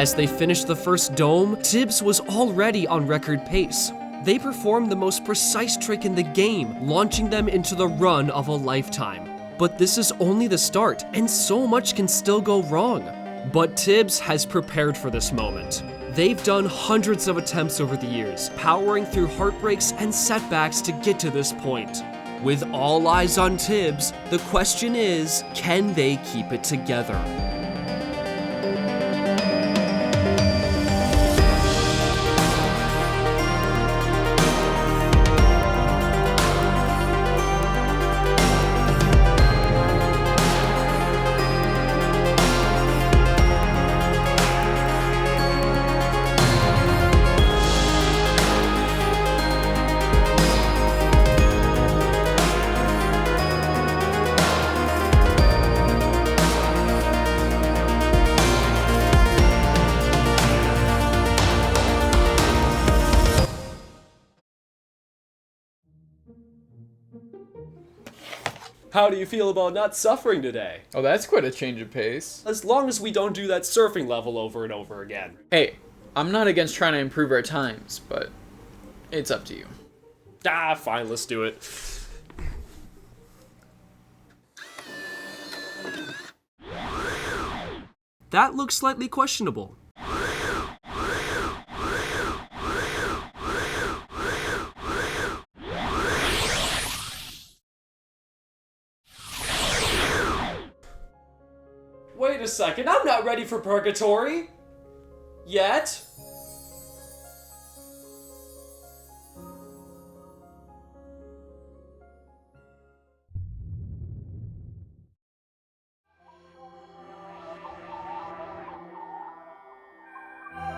As they finished the first dome, Tibbs was already on record pace. They performed the most precise trick in the game, launching them into the run of a lifetime. But this is only the start, and so much can still go wrong. But Tibbs has prepared for this moment. They've done hundreds of attempts over the years, powering through heartbreaks and setbacks to get to this point. With all eyes on Tibbs, the question is, can they keep it together? How do you feel about not suffering today? Oh, that's quite a change of pace. As long as we don't do that surfing level over and over again. Hey, I'm not against trying to improve our times, but it's up to you. Ah, fine, let's do it. That looks slightly questionable. Wait a second, I'm not ready for purgatory! Yet?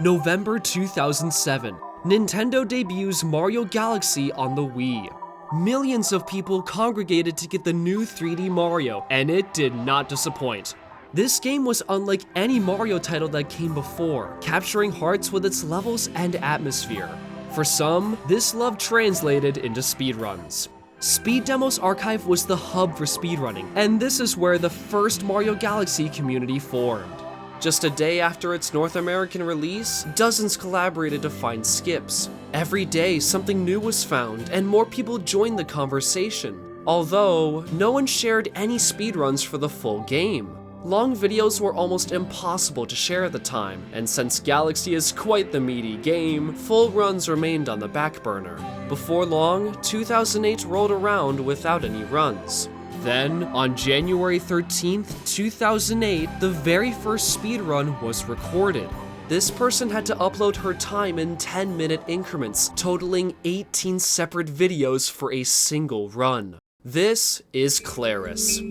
November 2007, Nintendo debuts Mario Galaxy on the Wii. Millions of people congregated to get the new 3D Mario, and it did not disappoint. This game was unlike any Mario title that came before, capturing hearts with its levels and atmosphere. For some, this love translated into speedruns. Speed Demos Archive was the hub for speedrunning, and this is where the first Mario Galaxy community formed. Just a day after its North American release, dozens collaborated to find skips. Every day, something new was found, and more people joined the conversation. Although, no one shared any speedruns for the full game. Long videos were almost impossible to share at the time, and since Galaxy is quite the meaty game, full runs remained on the back burner. Before long, 2008 rolled around without any runs. Then, on January 13th, 2008, the very first speedrun was recorded. This person had to upload her time in 10-minute increments, totaling 18 separate videos for a single run. This is Claris.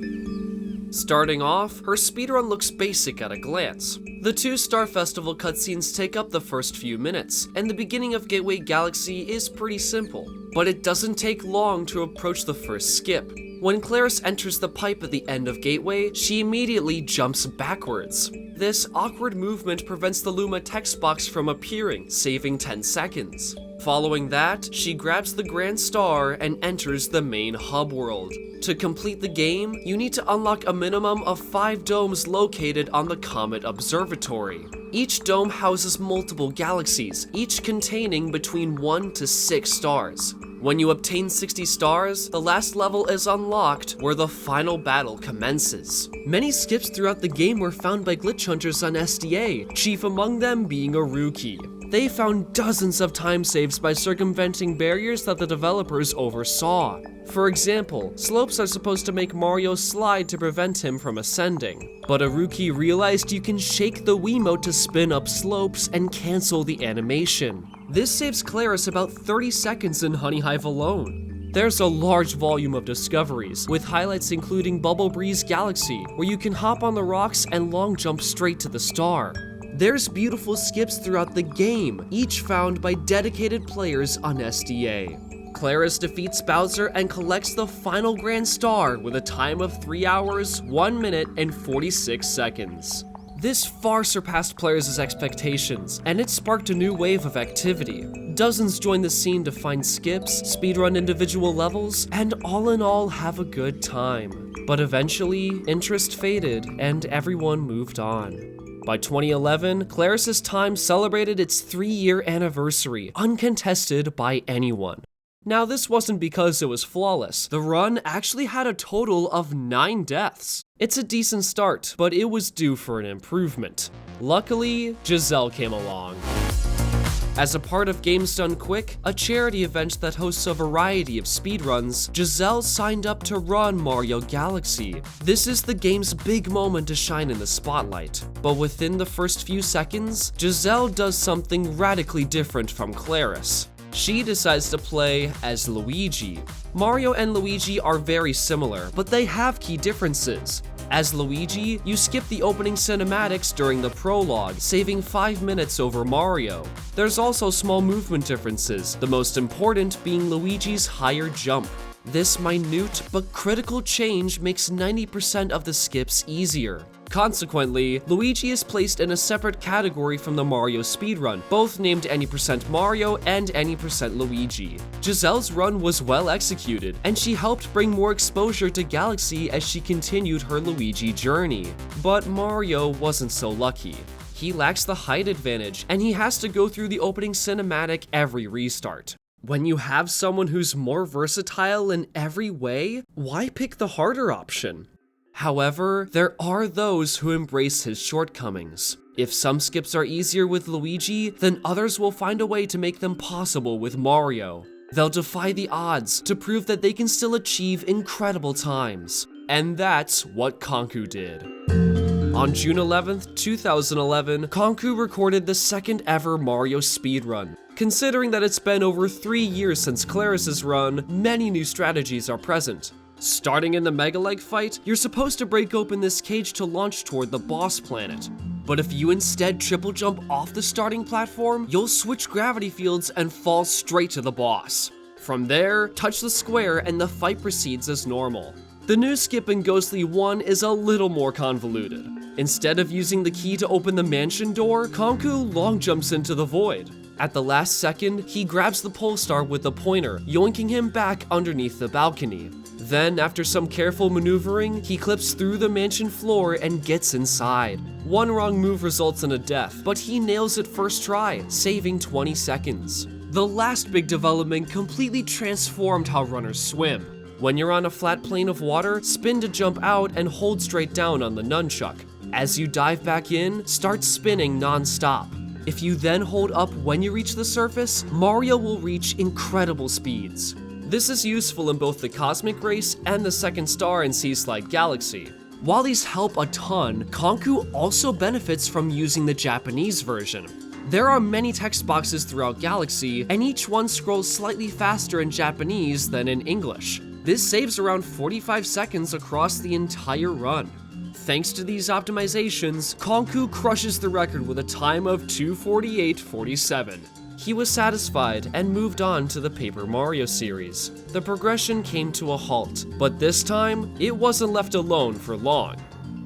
Starting off, her speedrun looks basic at a glance. The 2 Star Festival cutscenes take up the first few minutes, and the beginning of Gateway Galaxy is pretty simple. But it doesn't take long to approach the first skip. When Claris enters the pipe at the end of Gateway, she immediately jumps backwards. This awkward movement prevents the Luma text box from appearing, saving 10 seconds. Following that, she grabs the Grand Star and enters the main hub world. To complete the game, you need to unlock a minimum of 5 domes located on the Comet Observatory. Each dome houses multiple galaxies, each containing between 1 to 6 stars. When you obtain 60 stars, the last level is unlocked, where the final battle commences. Many skips throughout the game were found by glitch hunters on SDA, chief among them being a rookie. They found dozens of time saves by circumventing barriers that the developers oversaw. For example, slopes are supposed to make Mario slide to prevent him from ascending, but a rookie realized you can shake the Wiimote to spin up slopes and cancel the animation. This saves Claris about 30 seconds in Honey Hive alone. There's a large volume of discoveries, with highlights including Bubble Breeze Galaxy, where you can hop on the rocks and long jump straight to the star. There's beautiful skips throughout the game, each found by dedicated players on SDA. Claris defeats Bowser and collects the final Grand Star with a time of 3 hours, 1 minute, and 46 seconds. This far surpassed players' expectations, and it sparked a new wave of activity. Dozens joined the scene to find skips, speedrun individual levels, and all in all have a good time. But eventually, interest faded and everyone moved on. By 2011, Claris's time celebrated its 3-year anniversary, uncontested by anyone. Now, this wasn't because it was flawless. The run actually had a total of 9 deaths. It's a decent start, but it was due for an improvement. Luckily, Joselle came along. As a part of Games Done Quick, a charity event that hosts a variety of speedruns, Joselle signed up to run Mario Galaxy. This is the game's big moment to shine in the spotlight. But within the first few seconds, Joselle does something radically different from Claris. She decides to play as Luigi. Mario and Luigi are very similar, but they have key differences. As Luigi, you skip the opening cinematics during the prologue, saving 5 minutes over Mario. There's also small movement differences, the most important being Luigi's higher jump. This minute but critical change makes 90% of the skips easier. Consequently, Luigi is placed in a separate category from the Mario speedrun, both named Any % Mario and Any % Luigi. Joselle's run was well executed, and she helped bring more exposure to Galaxy as she continued her Luigi journey. But Mario wasn't so lucky. He lacks the height advantage, and he has to go through the opening cinematic every restart. When you have someone who's more versatile in every way, why pick the harder option? However, there are those who embrace his shortcomings. If some skips are easier with Luigi, then others will find a way to make them possible with Mario. They'll defy the odds to prove that they can still achieve incredible times. And that's what Conku did. On June 11th, 2011, Conku recorded the second ever Mario speedrun. Considering that it's been over 3 years since Claris's run, many new strategies are present. Starting in the Mega Leg fight, you're supposed to break open this cage to launch toward the boss planet. But if you instead triple jump off the starting platform, you'll switch gravity fields and fall straight to the boss. From there, touch the square and the fight proceeds as normal. The new skip in Ghostly 1 is a little more convoluted. Instead of using the key to open the mansion door, Conku long jumps into the void. At the last second, he grabs the pole star with the pointer, yoinking him back underneath the balcony. Then, after some careful maneuvering, he clips through the mansion floor and gets inside. One wrong move results in a death, but he nails it first try, saving 20 seconds. The last big development completely transformed how runners swim. When you're on a flat plane of water, spin to jump out and hold straight down on the nunchuck. As you dive back in, start spinning non-stop. If you then hold up when you reach the surface, Mario will reach incredible speeds. This is useful in both the Cosmic Race and the second star in Seaslide Galaxy. While these help a ton, Conku also benefits from using the Japanese version. There are many text boxes throughout Galaxy, and each one scrolls slightly faster in Japanese than in English. This saves around 45 seconds across the entire run. Thanks to these optimizations, Conku crushes the record with a time of 2:48:47. He was satisfied and moved on to the Paper Mario series. The progression came to a halt, but this time, it wasn't left alone for long.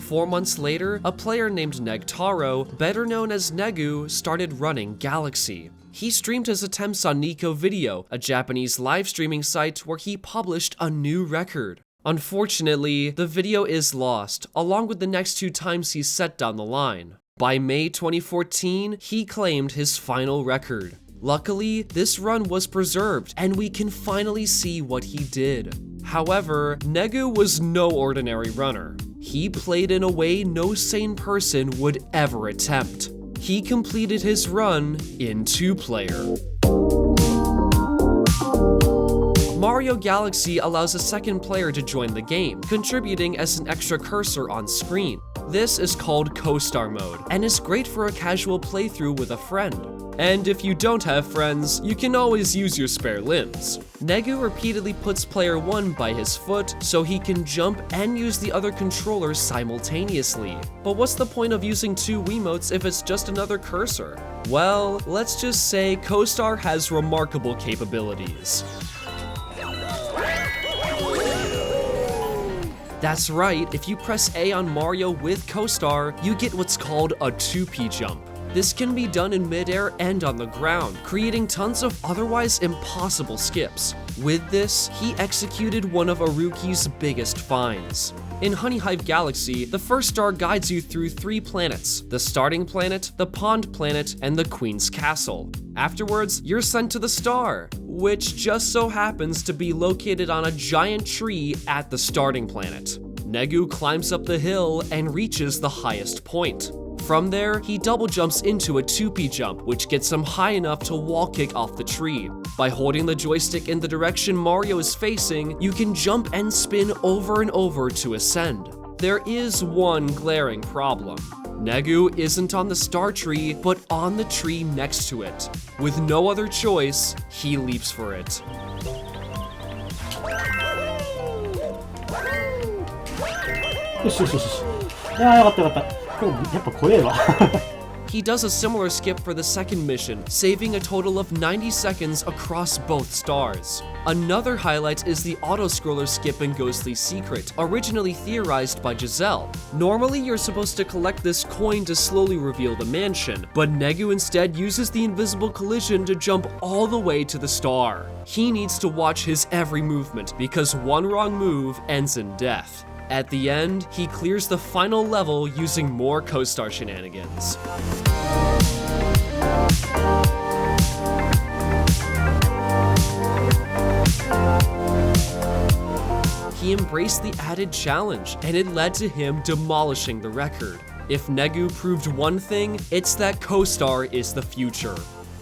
4 months later, a player named Negtaro, better known as Negu, started running Galaxy. He streamed his attempts on Nico Video, a Japanese live streaming site where he published a new record. Unfortunately, the video is lost, along with the next 2 times he's set down the line. By May 2014, he claimed his final record. Luckily, this run was preserved, and we can finally see what he did. However, Negu was no ordinary runner. He played in a way no sane person would ever attempt. He completed his run in 2-player. Mario Galaxy allows a second player to join the game, contributing as an extra cursor on screen. This is called Co-Star mode, and is great for a casual playthrough with a friend. And if you don't have friends, you can always use your spare limbs. Negu repeatedly puts player 1 by his foot so he can jump and use the other controllers simultaneously. But what's the point of using 2 Wiimotes if it's just another cursor? Well, let's just say Co-Star has remarkable capabilities. That's right, if you press A on Mario with Co-Star, you get what's called a 2P jump. This can be done in midair and on the ground, creating tons of otherwise impossible skips. With this, he executed one of Aruki's biggest finds. In Honey Hive Galaxy, the first star guides you through 3 planets: the starting planet, the pond planet, and the Queen's Castle. Afterwards, you're sent to the star, which just so happens to be located on a giant tree at the starting planet. Negu climbs up the hill and reaches the highest point. From there, he double jumps into a 2P jump, which gets him high enough to wall kick off the tree. By holding the joystick in the direction Mario is facing, you can jump and spin over and over to ascend. There is one glaring problem. Negu isn't on the star tree, but on the tree next to it. With no other choice, he leaps for it. He does a similar skip for the second mission, saving a total of 90 seconds across both stars. Another highlight is the auto-scroller skip in Ghostly Secret, originally theorized by Joselle. Normally, you're supposed to collect this coin to slowly reveal the mansion, but Negu instead uses the invisible collision to jump all the way to the star. He needs to watch his every movement, because one wrong move ends in death. At the end, he clears the final level using more co-star shenanigans. He embraced the added challenge, and it led to him demolishing the record. If Negu proved one thing, it's that co-star is the future.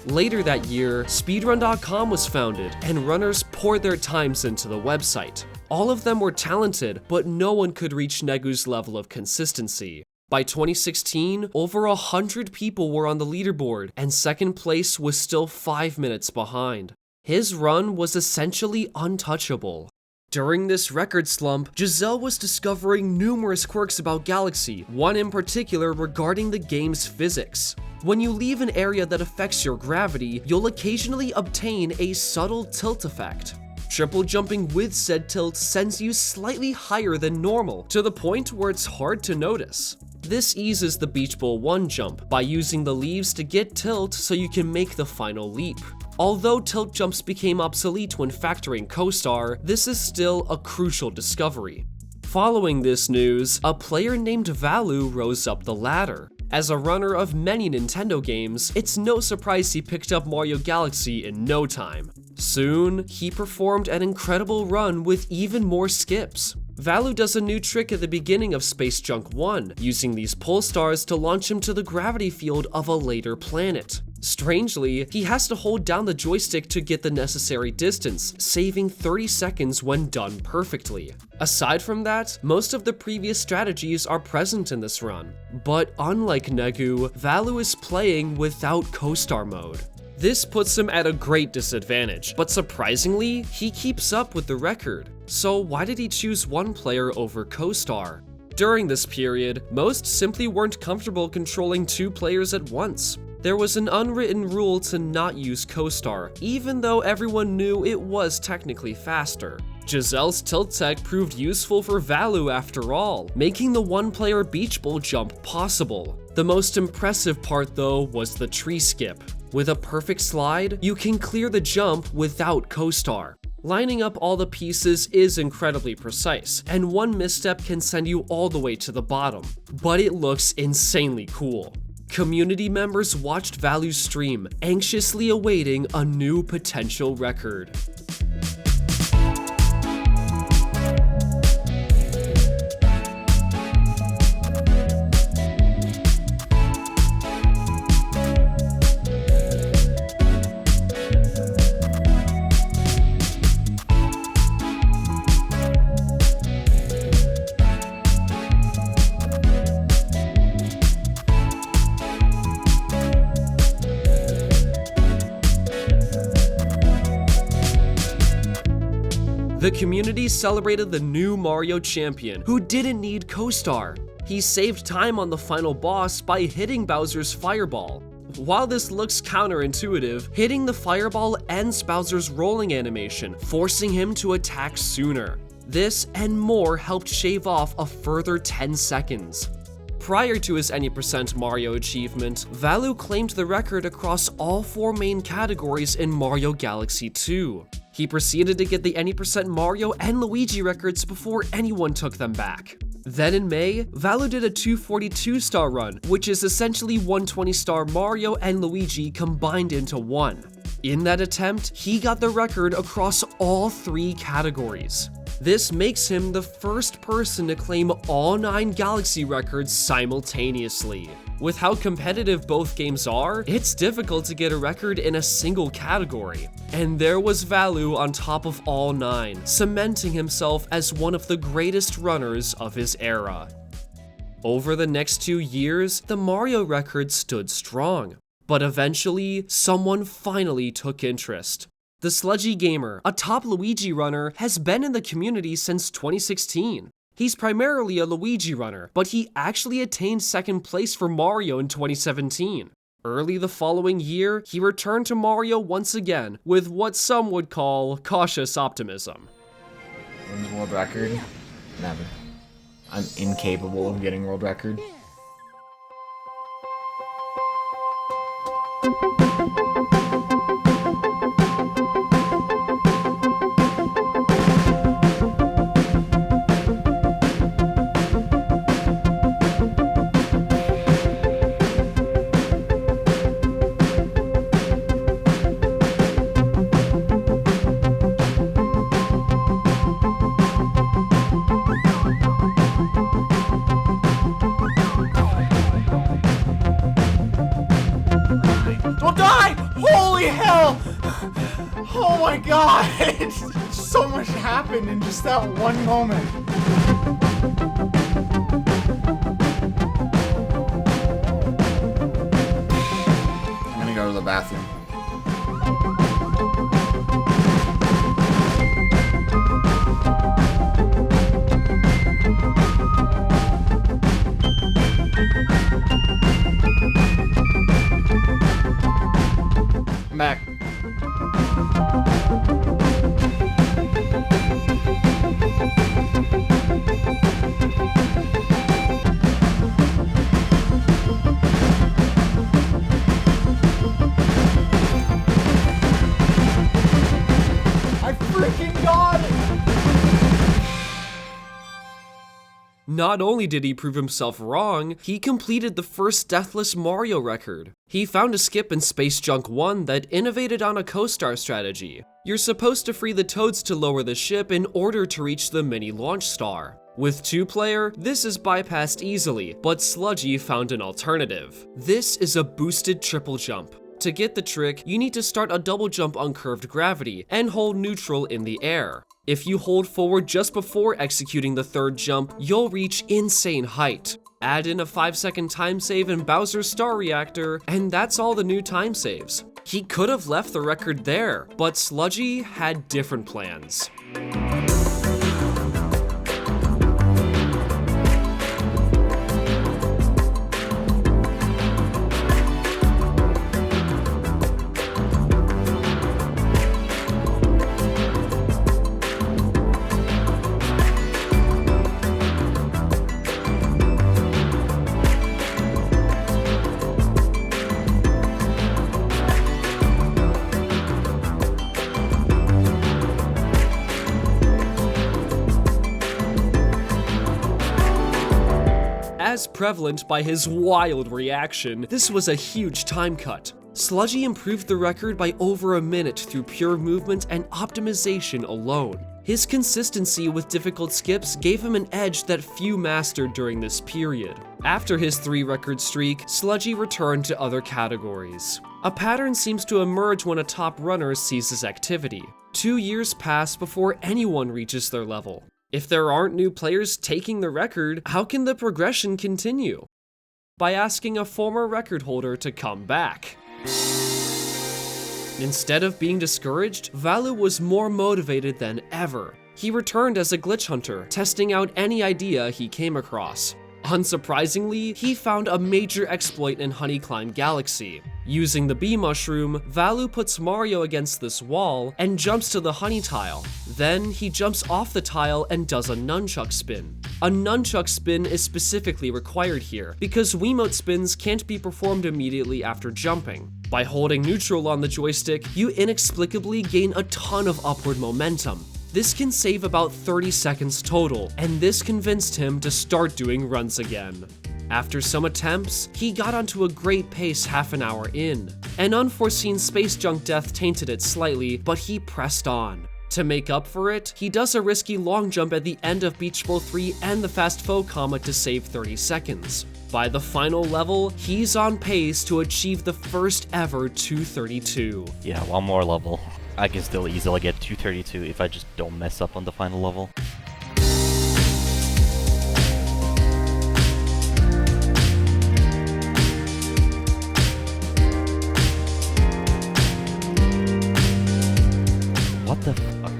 Later that year, Speedrun.com was founded, and runners poured their times into the website. All of them were talented, but no one could reach Negu's level of consistency. By 2016, over 100 people were on the leaderboard, and second place was still 5 minutes behind. His run was essentially untouchable. During this record slump, Joselle was discovering numerous quirks about Galaxy, one in particular regarding the game's physics. When you leave an area that affects your gravity, you'll occasionally obtain a subtle tilt effect. Triple jumping with said tilt sends you slightly higher than normal, to the point where it's hard to notice. This eases the Beach Bowl 1 jump by using the leaves to get tilt so you can make the final leap. Although tilt jumps became obsolete when factoring co-star, this is still a crucial discovery. Following this news, a player named Vallu rose up the ladder. As a runner of many Nintendo games, it's no surprise he picked up Mario Galaxy in no time. Soon, he performed an incredible run with even more skips. Vallu does a new trick at the beginning of Space Junk 1, using these pole stars to launch him to the gravity field of a later planet. Strangely, he has to hold down the joystick to get the necessary distance, saving 30 seconds when done perfectly. Aside from that, most of the previous strategies are present in this run. But unlike Negu, Vallu is playing without co-star mode. This puts him at a great disadvantage, but surprisingly, he keeps up with the record. So why did he choose one player over co-star? During this period, most simply weren't comfortable controlling 2 players at once. There was an unwritten rule to not use co-star, even though everyone knew it was technically faster. Joselle's tilt tech proved useful for Vallu after all, making the one-player Beach Bowl jump possible. The most impressive part though was the tree skip. With a perfect slide, you can clear the jump without co-star. Lining up all the pieces is incredibly precise, and one misstep can send you all the way to the bottom, but it looks insanely cool. Community members watched Vallu's stream, anxiously awaiting a new potential record. The community celebrated the new Mario champion, who didn't need co-star. He saved time on the final boss by hitting Bowser's fireball. While this looks counterintuitive, hitting the fireball ends Bowser's rolling animation, forcing him to attack sooner. This and more helped shave off a further 10 seconds. Prior to his any percent Mario achievement, Vallu claimed the record across all 4 main categories in Mario Galaxy 2. He proceeded to get the any percent Mario and Luigi records before anyone took them back. Then in May, Vallu did a 242-star run, which is essentially 120-star Mario and Luigi combined into one. In that attempt, he got the record across all 3 categories. This makes him the first person to claim all 9 Galaxy records simultaneously. With how competitive both games are, it's difficult to get a record in a single category. And there was Vallu on top of all 9, cementing himself as one of the greatest runners of his era. Over the next 2 years, the Mario record stood strong. But eventually, someone finally took interest. The Sludgy Gamer, a top Luigi runner, has been in the community since 2016. He's primarily a Luigi runner, but he actually attained 2nd place for Mario in 2017. Early the following year, he returned to Mario once again, with what some would call cautious optimism. Wins world record? Never. I'm incapable of getting world record. Oh my god! So much happened in just that one moment. I'm gonna go to the bathroom. I'm back. Not only did he prove himself wrong, he completed the first Deathless Mario record. He found a skip in Space Junk 1 that innovated on a co-star strategy. You're supposed to free the Toads to lower the ship in order to reach the mini launch star. With 2-player, this is bypassed easily, but Sludgy found an alternative. This is a boosted triple jump. To get the trick, you need to start a double jump on curved gravity and hold neutral in the air. If you hold forward just before executing the 3rd jump, you'll reach insane height. Add in a 5-second time save in Bowser's Star Reactor, and that's all the new time saves. He could have left the record there, but Sludgy had different plans. As prevalent by his wild reaction, this was a huge time cut. Sludgy improved the record by over a minute through pure movement and optimization alone. His consistency with difficult skips gave him an edge that few mastered during this period. After his 3-record streak, Sludgy returned to other categories. A pattern seems to emerge when a top runner ceases activity. 2 years pass before anyone reaches their level. If there aren't new players taking the record, how can the progression continue? By asking a former record holder to come back. Instead of being discouraged, Vallu was more motivated than ever. He returned as a glitch hunter, testing out any idea he came across. Unsurprisingly, he found a major exploit in Honeyclimb Galaxy. Using the bee mushroom, Vallu puts Mario against this wall and jumps to the honey tile. Then he jumps off the tile and does a nunchuck spin. A nunchuck spin is specifically required here because Wiimote spins can't be performed immediately after jumping. By holding neutral on the joystick, you inexplicably gain a ton of upward momentum. This can save about 30 seconds total, and this convinced him to start doing runs again. After some attempts, he got onto a great pace half an hour in. An unforeseen space junk death tainted it slightly, but he pressed on. To make up for it, he does a risky long jump at the end of Beach Bowl 3 and the Fast Foe comma to save 30 seconds. By the final level, he's on pace to achieve the first ever 232. Yeah, one more level. I can still easily get 232 if I just don't mess up on the final level. What the fuck?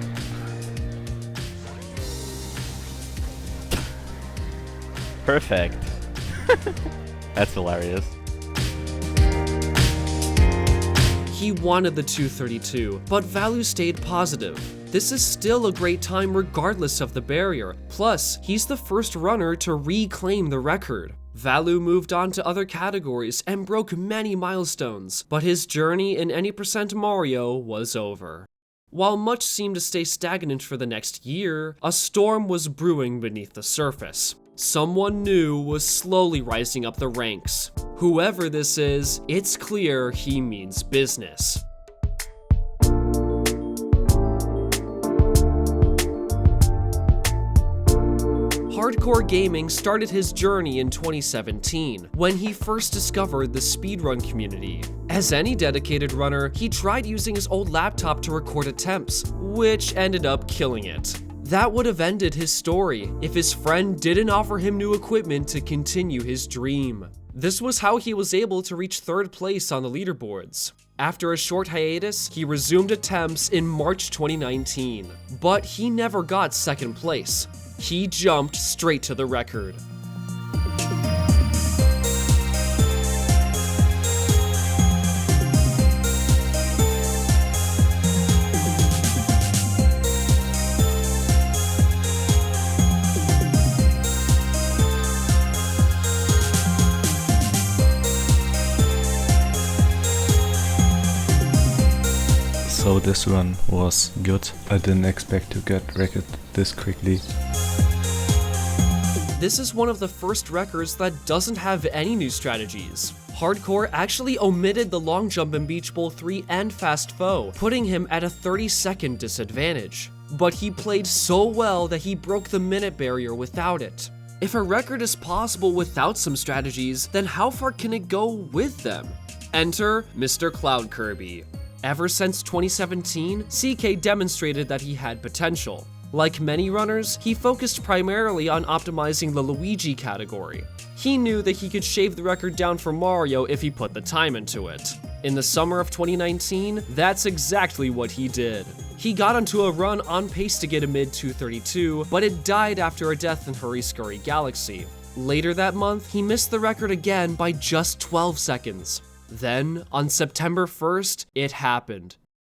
Perfect. That's hilarious. He wanted the 232, but Vallu stayed positive. This is still a great time regardless of the barrier, plus he's the first runner to reclaim the record. Vallu moved on to other categories and broke many milestones, but his journey in Any Percent Mario was over. While much seemed to stay stagnant for the next year, a storm was brewing beneath the surface. Someone new was slowly rising up the ranks. Whoever this is, it's clear he means business. Hardcore gaming started his journey in 2017, when he first discovered the speedrun community. As any dedicated runner, he tried using his old laptop to record attempts, which ended up killing it. That would have ended his story if his friend didn't offer him new equipment to continue his dream. This was how he was able to reach 3rd place on the leaderboards. After a short hiatus, he resumed attempts in March 2019, but he never got 2nd place. He jumped straight to the record. So this run was good. I didn't expect to get record this quickly. This is one of the first records that doesn't have any new strategies. Hardcore actually omitted the long jump in Beach Bowl 3 and Fast Foe, putting him at a 30-second disadvantage. But he played so well that he broke the minute barrier without it. If a record is possible without some strategies, then how far can it go with them? Enter Mr. Cloud Kirby. Ever since 2017, CK demonstrated that he had potential. Like many runners, he focused primarily on optimizing the Luigi category. He knew that he could shave the record down for Mario if he put the time into it. In the summer of 2019, that's exactly what he did. He got onto a run on pace to get a mid-232, but it died after a death in Hurry Scurry Galaxy. Later that month, he missed the record again by just 12 seconds. Then, on September 1st, it happened.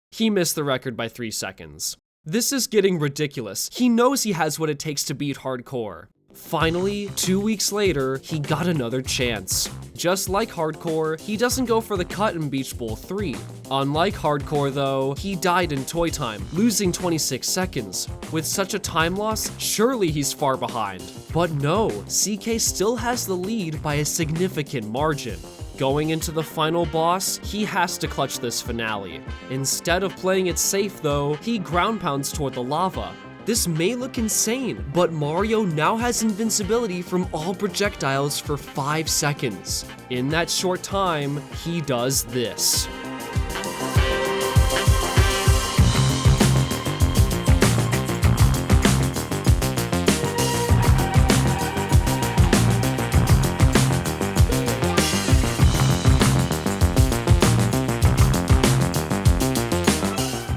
He missed the record by 3 seconds. This is getting ridiculous. He knows he has what it takes to beat Hardcore. Finally, 2 weeks later, he got another chance. Just like Hardcore, he doesn't go for the cut in Beach Bowl 3. Unlike Hardcore though, he died in Toy Time, losing 26 seconds. With such a time loss, surely he's far behind. But no, CK still has the lead by a significant margin. Going into the final boss, he has to clutch this finale. Instead of playing it safe though, he ground pounds toward the lava. This may look insane, but Mario now has invincibility from all projectiles for 5 seconds. In that short time, he does this.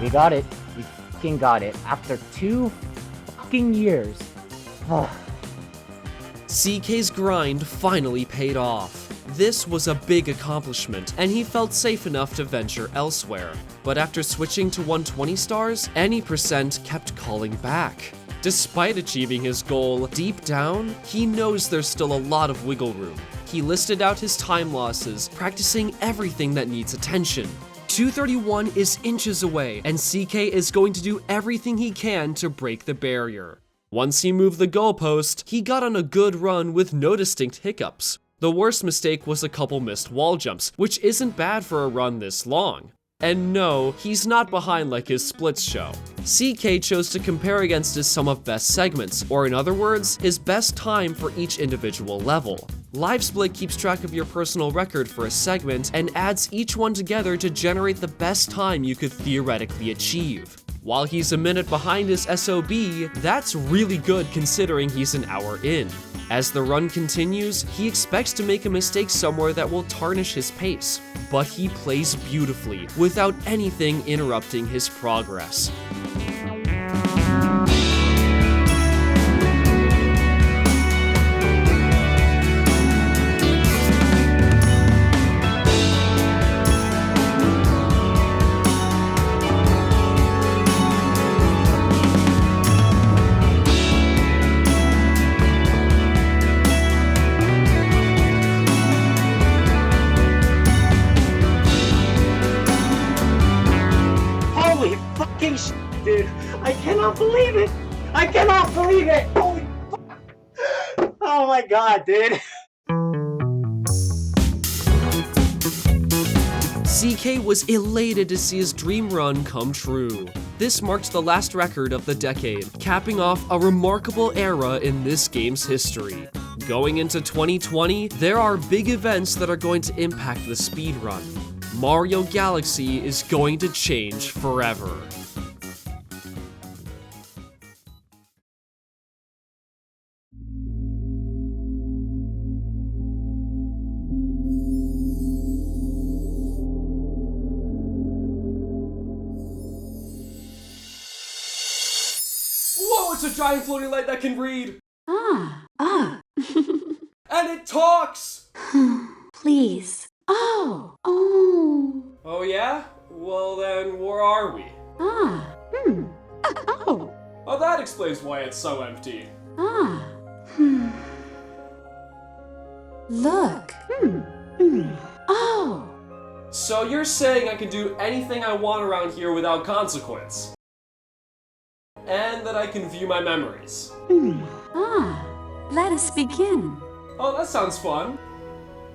We got it. We fucking got it. After 2 fucking years. CK's grind finally paid off. This was a big accomplishment, and he felt safe enough to venture elsewhere. But after switching to 120 stars, any percent kept calling back. Despite achieving his goal, deep down, he knows there's still a lot of wiggle room. He listed out his time losses, practicing everything that needs attention. 231 is inches away, and CK is going to do everything he can to break the barrier. Once he moved the goalpost, he got on a good run with no distinct hiccups. The worst mistake was a couple missed wall jumps, which isn't bad for a run this long. And no, he's not behind like his splits show. CK chose to compare against his sum of best segments, or in other words, his best time for each individual level. LiveSplit keeps track of your personal record for a segment and adds each one together to generate the best time you could theoretically achieve. While he's a minute behind his SOB, that's really good considering he's an hour in. As the run continues, he expects to make a mistake somewhere that will tarnish his pace, but he plays beautifully without anything interrupting his progress. Dude, I cannot believe it! I cannot believe it! Holy fuck! Oh my god, dude! CK was elated to see his dream run come true. This marked the last record of the decade, capping off a remarkable era in this game's history. Going into 2020, there are big events that are going to impact the speedrun. Mario Galaxy is going to change forever. Whoa, it's a giant floating light that can read! And it talks! Please. Oh. Oh yeah? Well then, where are we? Oh. Oh, that explains why it's so empty. Look. Oh. So you're saying I can do anything I want around here without consequence? And that I can view my memories? Let us begin. Oh, that sounds fun.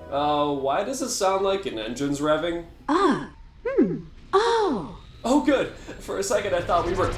Why does it sound like an engine's revving? Oh. Oh, good. For a second, I thought we were...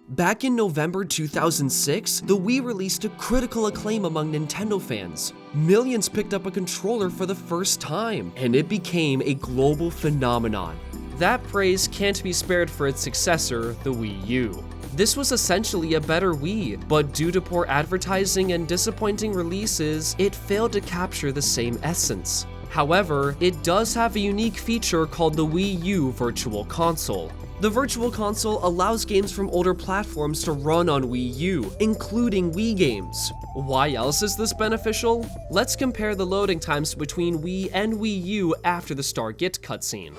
Back in November 2006, the Wii released to critical acclaim among Nintendo fans. Millions picked up a controller for the first time, and it became a global phenomenon. That praise can't be spared for its successor, the Wii U. This was essentially a better Wii, but due to poor advertising and disappointing releases, it failed to capture the same essence. However, it does have a unique feature called the Wii U Virtual Console. The Virtual Console allows games from older platforms to run on Wii U, including Wii games. Why else is this beneficial? Let's compare the loading times between Wii and Wii U after the Start Git cutscene.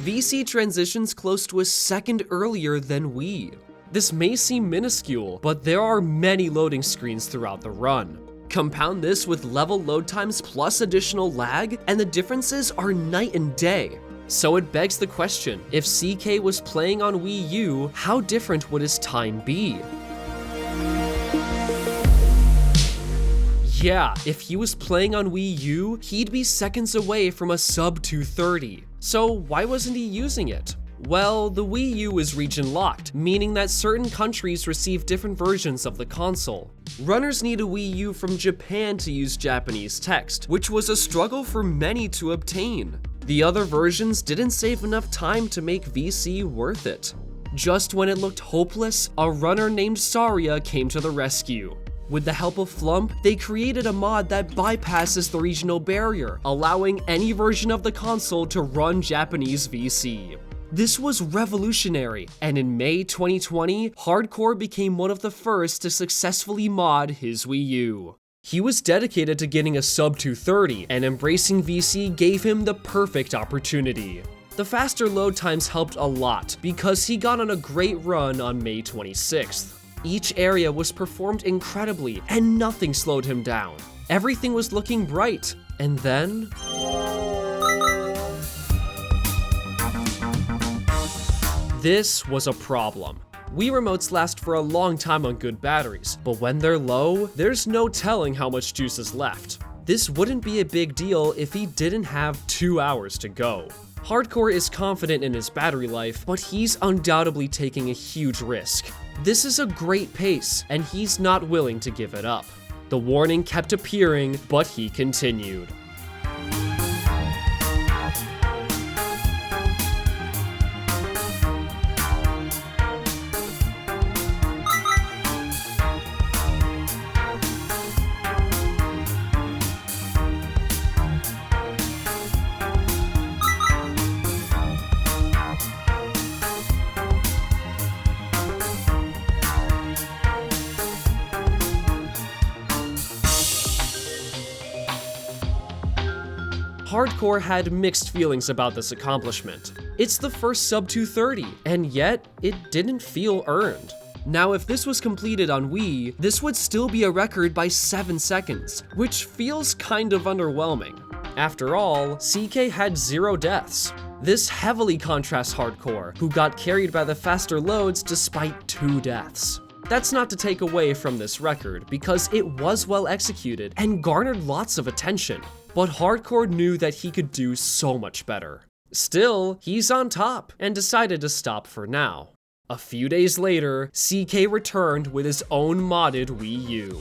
VC transitions close to a second earlier than Wii. This may seem minuscule, but there are many loading screens throughout the run. Compound this with level load times plus additional lag, and the differences are night and day. So it begs the question, if CK was playing on Wii U, how different would his time be? Yeah, if he was playing on Wii U, he'd be seconds away from a sub 230. So why wasn't he using it? Well, the Wii U is region locked, meaning that certain countries receive different versions of the console. Runners need a Wii U from Japan to use Japanese text, which was a struggle for many to obtain. The other versions didn't save enough time to make VC worth it. Just when it looked hopeless, a runner named Saria came to the rescue. With the help of Flump, they created a mod that bypasses the regional barrier, allowing any version of the console to run Japanese VC. This was revolutionary, and in May 2020, Hardcore became one of the first to successfully mod his Wii U. He was dedicated to getting a sub 230, and embracing VC gave him the perfect opportunity. The faster load times helped a lot, because he got on a great run on May 26th. Each area was performed incredibly, and nothing slowed him down. Everything was looking bright, and then... this was a problem. Wii remotes last for a long time on good batteries, but when they're low, there's no telling how much juice is left. This wouldn't be a big deal if he didn't have 2 hours to go. Hardcore is confident in his battery life, but he's undoubtedly taking a huge risk. This is a great pace, and he's not willing to give it up. The warning kept appearing, but he continued. Hardcore had mixed feelings about this accomplishment. It's the first sub 230, and yet it didn't feel earned. Now, if this was completed on Wii, this would still be a record by 7 seconds, which feels kind of underwhelming. After all, CK had 0 deaths. This heavily contrasts Hardcore, who got carried by the faster loads despite 2 deaths. That's not to take away from this record, because it was well executed and garnered lots of attention. But Hardcore knew that he could do so much better. Still, he's on top and decided to stop for now. A few days later, CK returned with his own modded Wii U.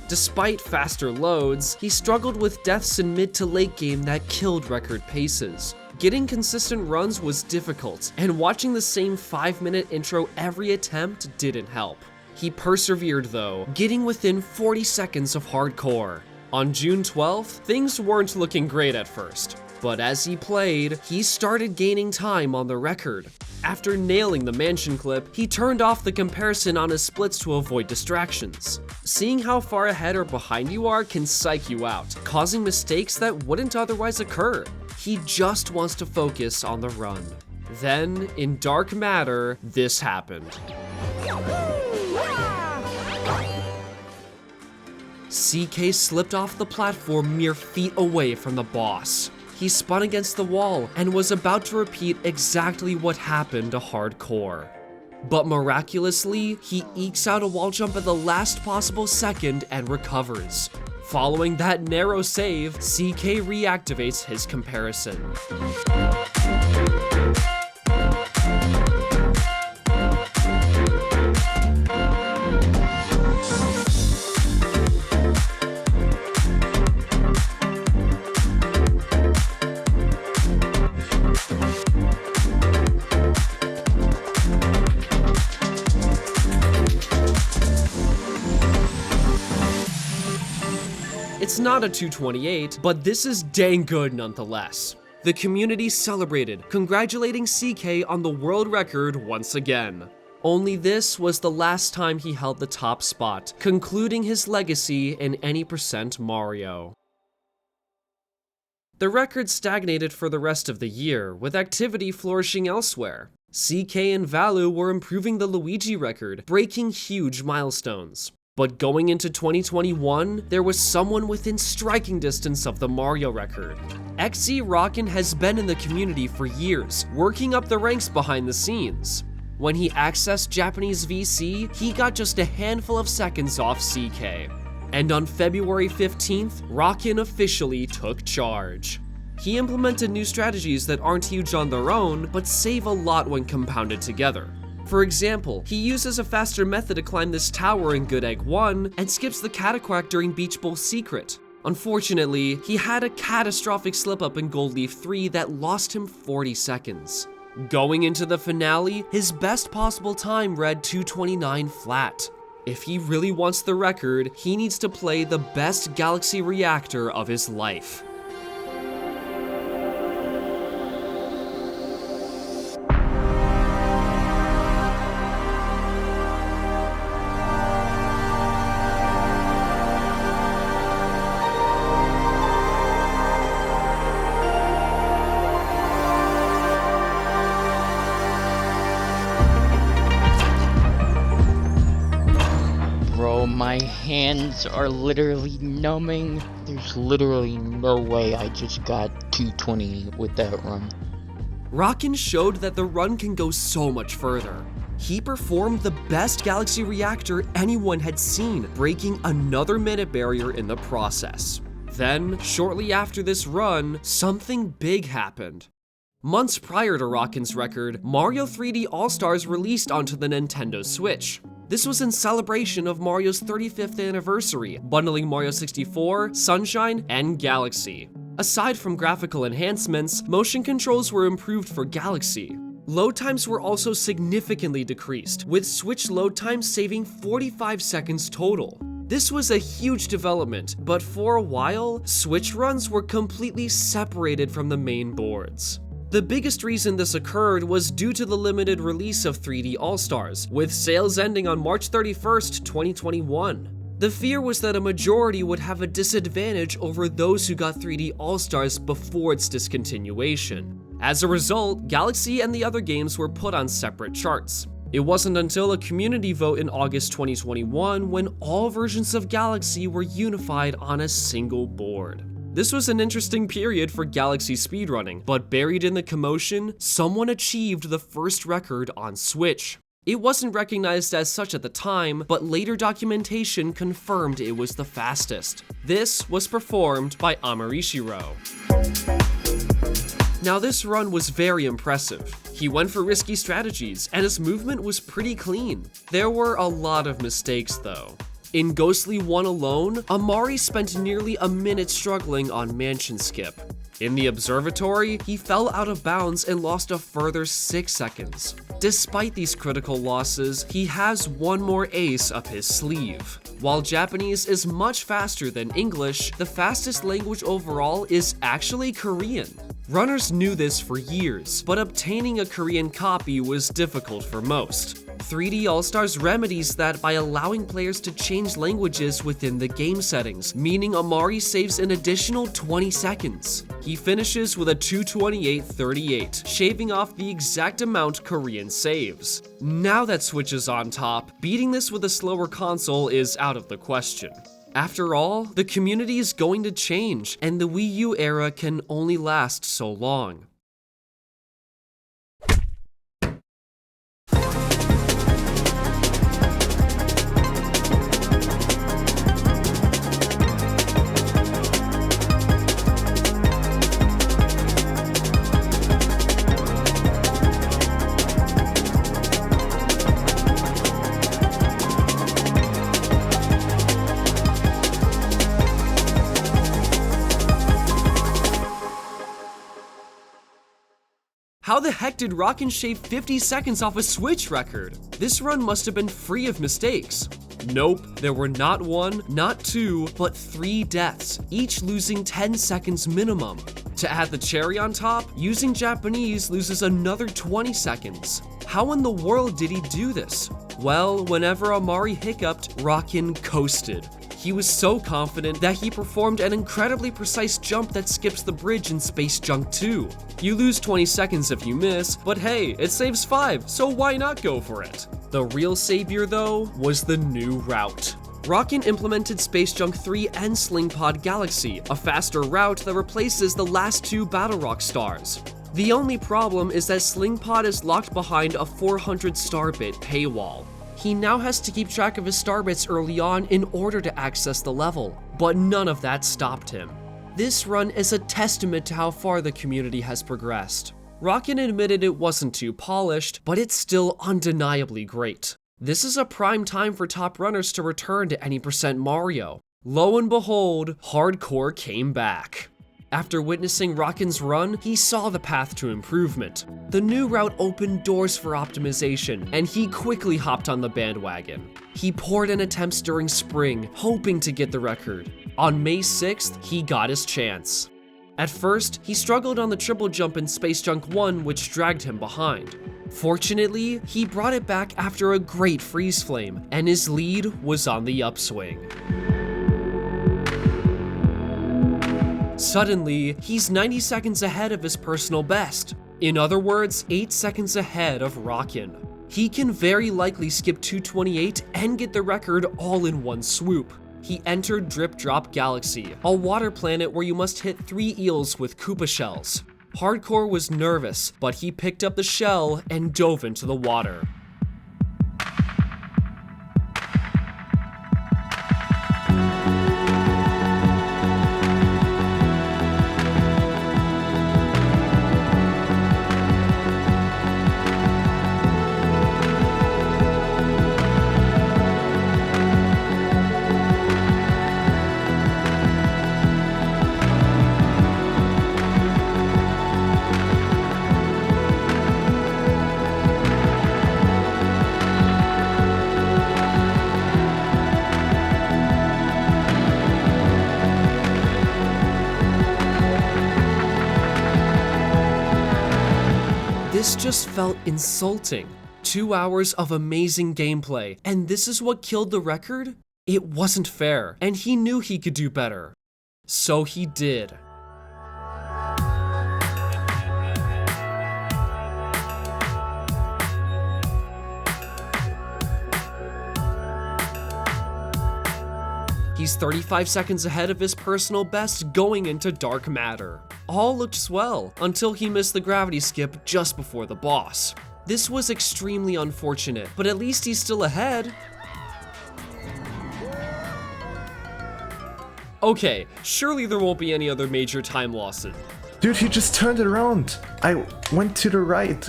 Despite faster loads, he struggled with deaths in mid to late game that killed record paces. Getting consistent runs was difficult, and watching the same 5-minute intro every attempt didn't help. He persevered though, getting within 40 seconds of Hardcore. On June 12th, things weren't looking great at first, but as he played, he started gaining time on the record. After nailing the mansion clip, he turned off the comparison on his splits to avoid distractions. Seeing how far ahead or behind you are can psych you out, causing mistakes that wouldn't otherwise occur. He just wants to focus on the run. Then, in dark matter, this happened. CK slipped off the platform mere feet away from the boss. He spun against the wall and was about to repeat exactly what happened to Hardcore. But miraculously, he ekes out a wall jump at the last possible second and recovers. Following that narrow save, CK reactivates his comparison. It's not a 228, but this is dang good nonetheless. The community celebrated, congratulating CK on the world record once again. Only this was the last time he held the top spot, concluding his legacy in any % Mario. The record stagnated for the rest of the year, with activity flourishing elsewhere. CK and Vallu were improving the Luigi record, breaking huge milestones. But going into 2021, there was someone within striking distance of the Mario record. xzRockin has been in the community for years, working up the ranks behind the scenes. When he accessed Japanese VC, he got just a handful of seconds off CK. And on February 15th, Rockin officially took charge. He implemented new strategies that aren't huge on their own, but save a lot when compounded together. For example, he uses a faster method to climb this tower in Good Egg 1 and skips the Cataquack during Beach Bowl Secret. Unfortunately, he had a catastrophic slip-up in Gold Leaf 3 that lost him 40 seconds. Going into the finale, his best possible time read 2:29 flat. If he really wants the record, he needs to play the best Galaxy reactor of his life. My hands are literally numbing. There's literally no way I just got 220 with that run. Rockin showed that the run can go so much further. He performed the best Galaxy reactor anyone had seen, breaking another minute barrier in the process. Then, shortly after this run, something big happened. Months prior to Rockin's record, Mario 3D All-Stars released onto the Nintendo Switch. This was in celebration of Mario's 35th anniversary, bundling Mario 64, Sunshine, and Galaxy. Aside from graphical enhancements, motion controls were improved for Galaxy. Load times were also significantly decreased, with Switch load times saving 45 seconds total. This was a huge development, but for a while, Switch runs were completely separated from the main boards. The biggest reason this occurred was due to the limited release of 3D All-Stars, with sales ending on March 31st, 2021. The fear was that a majority would have a disadvantage over those who got 3D All-Stars before its discontinuation. As a result, Galaxy and the other games were put on separate charts. It wasn't until a community vote in August 2021 when all versions of Galaxy were unified on a single board. This was an interesting period for Galaxy speedrunning, but buried in the commotion, someone achieved the first record on Switch. It wasn't recognized as such at the time, but later documentation confirmed it was the fastest. This was performed by Amarishiro. Now this run was very impressive. He went for risky strategies, and his movement was pretty clean. There were a lot of mistakes though. In Ghostly 1 alone, Amari spent nearly a minute struggling on Mansion Skip. In the observatory, he fell out of bounds and lost a further 6 seconds. Despite these critical losses, he has one more ace up his sleeve. While Japanese is much faster than English, the fastest language overall is actually Korean. Runners knew this for years, but obtaining a Korean copy was difficult for most. 3D All-Stars remedies that by allowing players to change languages within the game settings, meaning Amari saves an additional 20 seconds. He finishes with a 228.38, shaving off the exact amount Korean saves. Now that Switch is on top, beating this with a slower console is out of the question. After all, the community is going to change, and the Wii U era can only last so long. How the heck did Rockin shave 50 seconds off a Switch record? This run must have been free of mistakes. Nope, there were not 1, not 2, but 3 deaths, each losing 10 seconds minimum. To add the cherry on top, using Japanese loses another 20 seconds. How in the world did he do this? Well, whenever Amari hiccuped, Rockin coasted. He was so confident that he performed an incredibly precise jump that skips the bridge in Space Junk 2. You lose 20 seconds if you miss, but hey, it saves 5, so why not go for it? The real savior though was the new route. Rockin implemented Space Junk 3 and Sling Pod Galaxy, a faster route that replaces the last 2 Battle Rock stars. The only problem is that Sling Pod is locked behind a 400 star bit paywall. He now has to keep track of his star bits early on in order to access the level, but none of that stopped him. This run is a testament to how far the community has progressed. Rockin admitted it wasn't too polished, but it's still undeniably great. This is a prime time for top runners to return to any % Mario. Lo and behold, hardcore came back. After witnessing Rockin's run, he saw the path to improvement. The new route opened doors for optimization, and he quickly hopped on the bandwagon. He poured in attempts during spring, hoping to get the record. On May 6th, he got his chance. At first, he struggled on the triple jump in Space Junk 1, which dragged him behind. Fortunately, he brought it back after a great freeze flame, and his lead was on the upswing. Suddenly, he's 90 seconds ahead of his personal best. In other words, 8 seconds ahead of Rockin. He can very likely skip 228 and get the record all in one swoop. He entered Drip Drop Galaxy, a water planet where you must hit 3 eels with Koopa shells. Hardcore was nervous, but he picked up the shell and dove into the water. This just felt insulting. 2 hours of amazing gameplay, and this is what killed the record? It wasn't fair, and he knew he could do better. So he did. He's 35 seconds ahead of his personal best going into Dark Matter. All looked swell until he missed the gravity skip just before the boss. This was extremely unfortunate, but at least he's still ahead. Okay, surely there won't be any other major time losses. Dude, he just turned it around. I went to the right.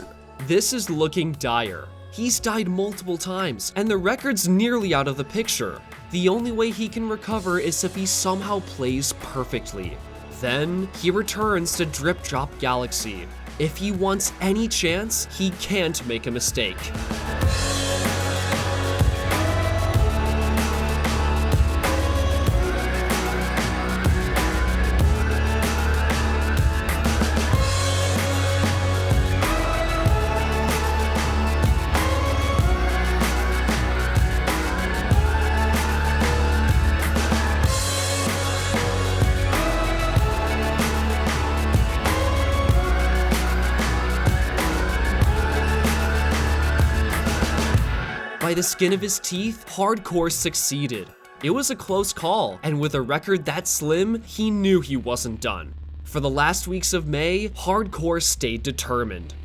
This is looking dire. He's died multiple times, and the record's nearly out of the picture. The only way he can recover is if he somehow plays perfectly. Then, he returns to Drip Drop Galaxy. If he wants any chance, he can't make a mistake. By the skin of his teeth, Hardcore succeeded. It was a close call, and with a record that slim, he knew he wasn't done. For the last weeks of May, Hardcore stayed determined.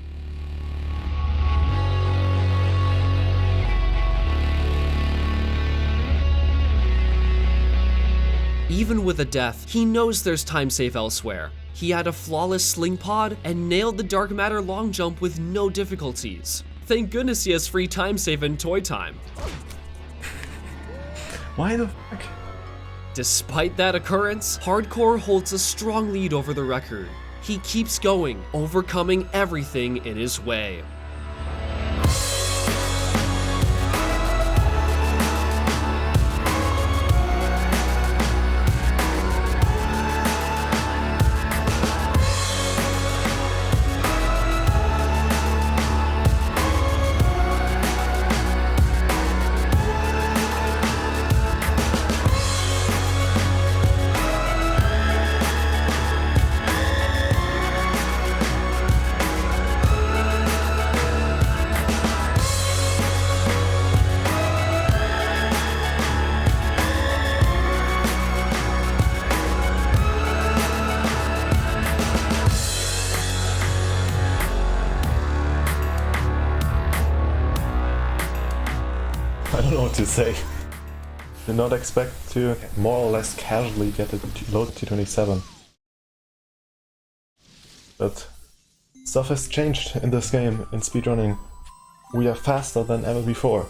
Even with a death, he knows there's time save elsewhere. He had a flawless sling pod and nailed the Dark Matter long jump with no difficulties. Thank goodness he has free time save in Toy Time. Why the fuck? Despite that occurrence, Hardcore holds a strong lead over the record. He keeps going, overcoming everything in his way. I don't know what to say. Did not expect to more or less casually get a load T27. But stuff has changed in this game, in speedrunning. We are faster than ever before.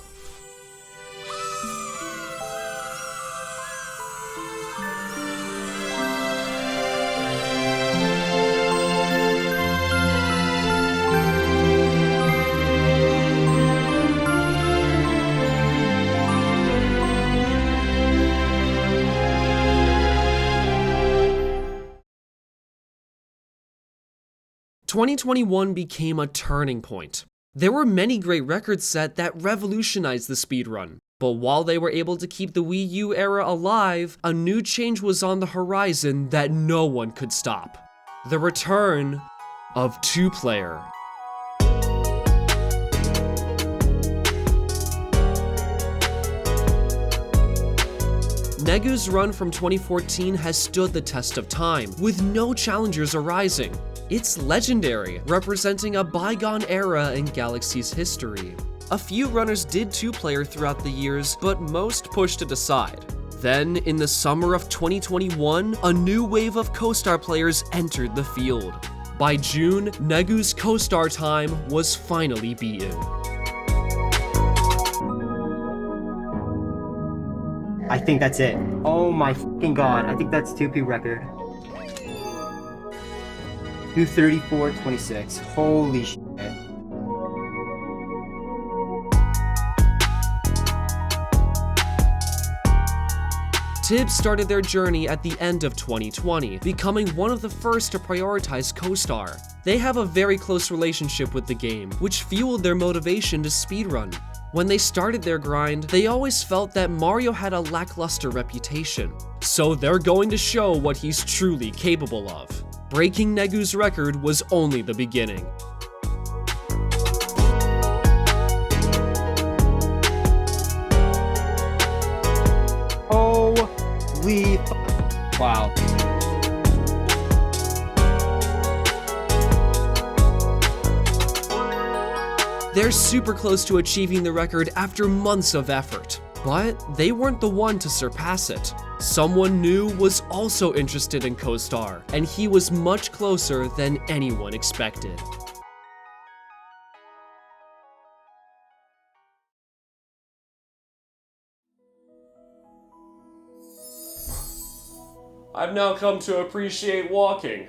2021 became a turning point. There were many great records set that revolutionized the speedrun, but while they were able to keep the Wii U era alive, a new change was on the horizon that no one could stop. The return of two-player. Negu's run from 2014 has stood the test of time, with no challengers arising. It's legendary, representing a bygone era in Galaxy's history. A few runners did two-player throughout the years, but most pushed it aside. Then, in the summer of 2021, a new wave of co-star players entered the field. By June, Negu's co-star time was finally beaten. I think that's it. Oh my fucking god, I think that's 2P record. 2:34.26. Holy shit. Tibbs started their journey at the end of 2020, becoming one of the first to prioritize co-star. They have a very close relationship with the game, which fueled their motivation to speedrun. When they started their grind, they always felt that Mario had a lackluster reputation, so they're going to show what he's truly capable of. Breaking Negu's record was only the beginning. Holy wow. They're super close to achieving the record after months of effort, but they weren't the one to surpass it. Someone new was also interested in co-star, and he was much closer than anyone expected. I've now come to appreciate walking.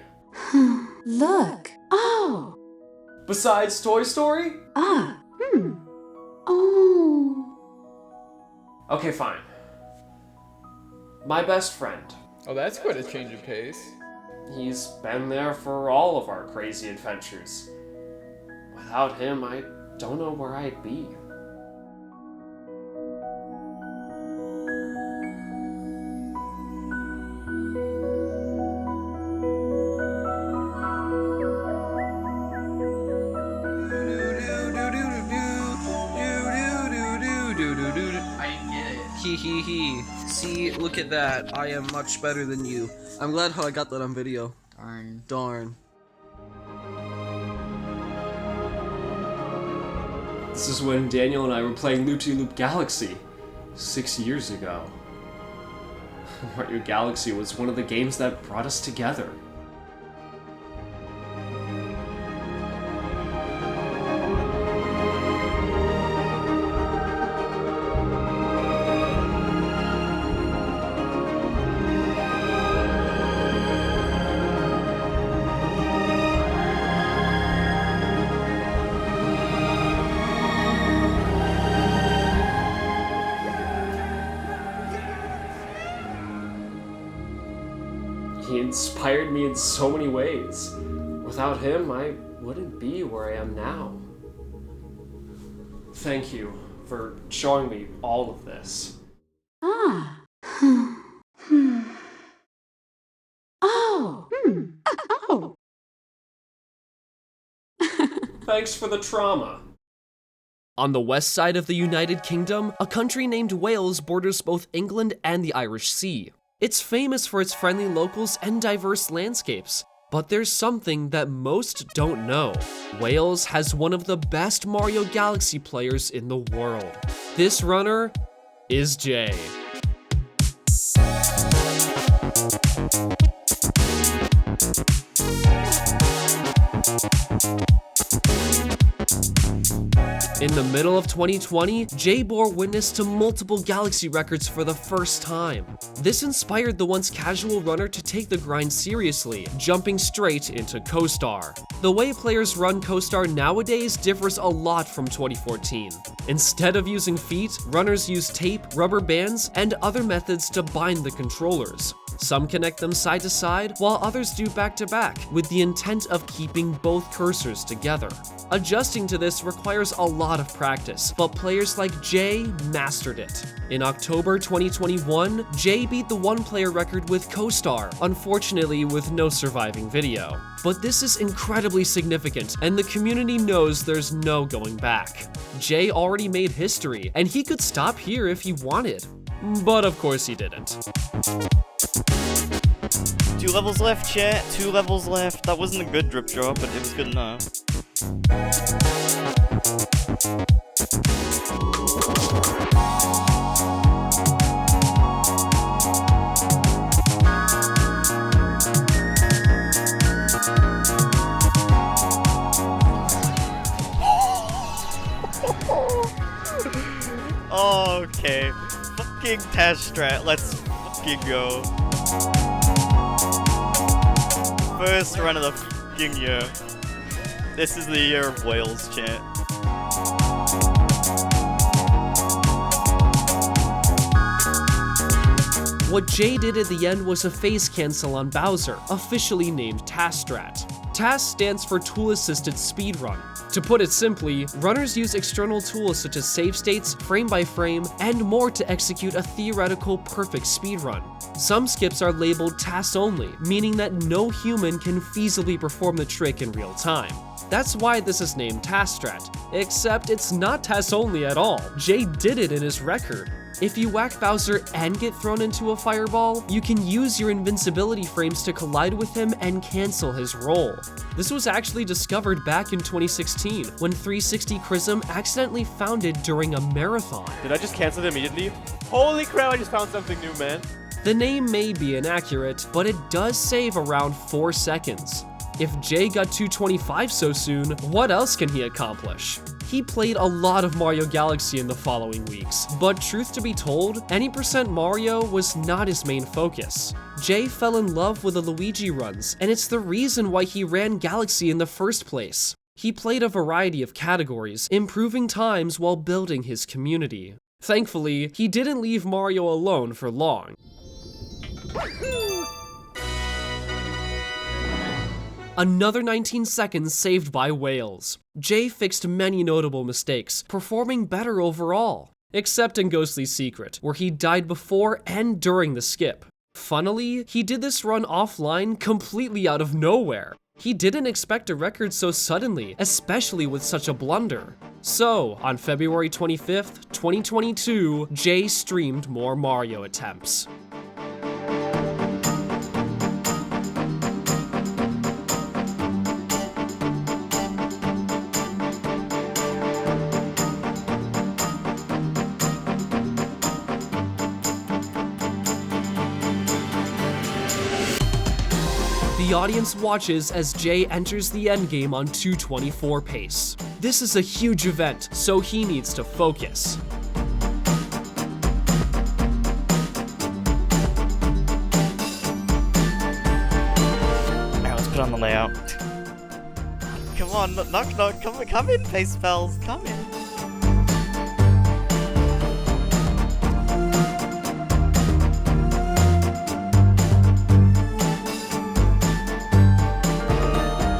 Look. Oh. Besides Toy Story? Ah. Oh. Okay, fine. My best friend. Oh, that's quite a change of pace. He's been there for all of our crazy adventures. Without him, I don't know where I'd be. Hee. See, look at that. I am much better than you. I'm glad how I got that on video. Darn. This is when Daniel and I were playing Loop-de-Loop Galaxy 6 years ago. Mario Galaxy was one of the games that brought us together. He inspired me in so many ways. Without him, I wouldn't be where I am now. Thank you for showing me all of this. Ah. Oh. Oh. Thanks for the trauma. On the west side of the United Kingdom, a country named Wales borders both England and the Irish Sea. It's famous for its friendly locals and diverse landscapes, but there's something that most don't know. Wales has one of the best Mario Galaxy players in the world. This runner is Jay. In the middle of 2020, Jay bore witness to multiple Galaxy records for the first time. This inspired the once casual runner to take the grind seriously, jumping straight into co-star. The way players run co-star nowadays differs a lot from 2014. Instead of using feet, runners use tape, rubber bands, and other methods to bind the controllers. Some connect them side to side, while others do back to back, with the intent of keeping both cursors together. Adjusting to this requires a lot of practice, but players like Jay mastered it. In October 2021, Jay beat the one-player record with Co-Star, unfortunately with no surviving video. But this is incredibly significant, and the community knows there's no going back. Jay already made history, and he could stop here if he wanted. But of course he didn't. 2 levels left, chat. 2 levels left. That wasn't a good drip drop, but it was good enough. Okay. Fucking test strat. Let's fucking go. First run of the fucking year. This is the year of whales, chat. What Jay did at the end was a phase cancel on Bowser, officially named TAS Strat. TAS stands for Tool Assisted Speedrun. To put it simply, runners use external tools such as save states, frame by frame, and more to execute a theoretical perfect speedrun. Some skips are labeled TAS only, meaning that no human can feasibly perform the trick in real time. That's why this is named TAS Strat, except it's not TAS only at all. Jay did it in his record. If you whack Bowser and get thrown into a fireball, you can use your invincibility frames to collide with him and cancel his roll. This was actually discovered back in 2016, when 360 Chrism accidentally found it during a marathon. Did I just cancel it immediately? Holy crap, I just found something new, man. The name may be inaccurate, but it does save around 4 seconds. If Jay got 225 so soon, what else can he accomplish? He played a lot of Mario Galaxy in the following weeks, but truth to be told, any % Mario was not his main focus. Jay fell in love with the Luigi runs, and it's the reason why he ran Galaxy in the first place. He played a variety of categories, improving times while building his community. Thankfully, he didn't leave Mario alone for long. Another 19 seconds saved by whales. Jay fixed many notable mistakes, performing better overall. Except in Ghostly Secret, where he died before and during the skip. Funnily, he did this run offline completely out of nowhere. He didn't expect a record so suddenly, especially with such a blunder. So, on February 25th, 2022, Jay streamed more Mario attempts. The audience watches as Jay enters the endgame on 2:24 pace. This is a huge event, so he needs to focus. Now let's put on the layout. Come on, knock knock, come in, Pace Pals, come in.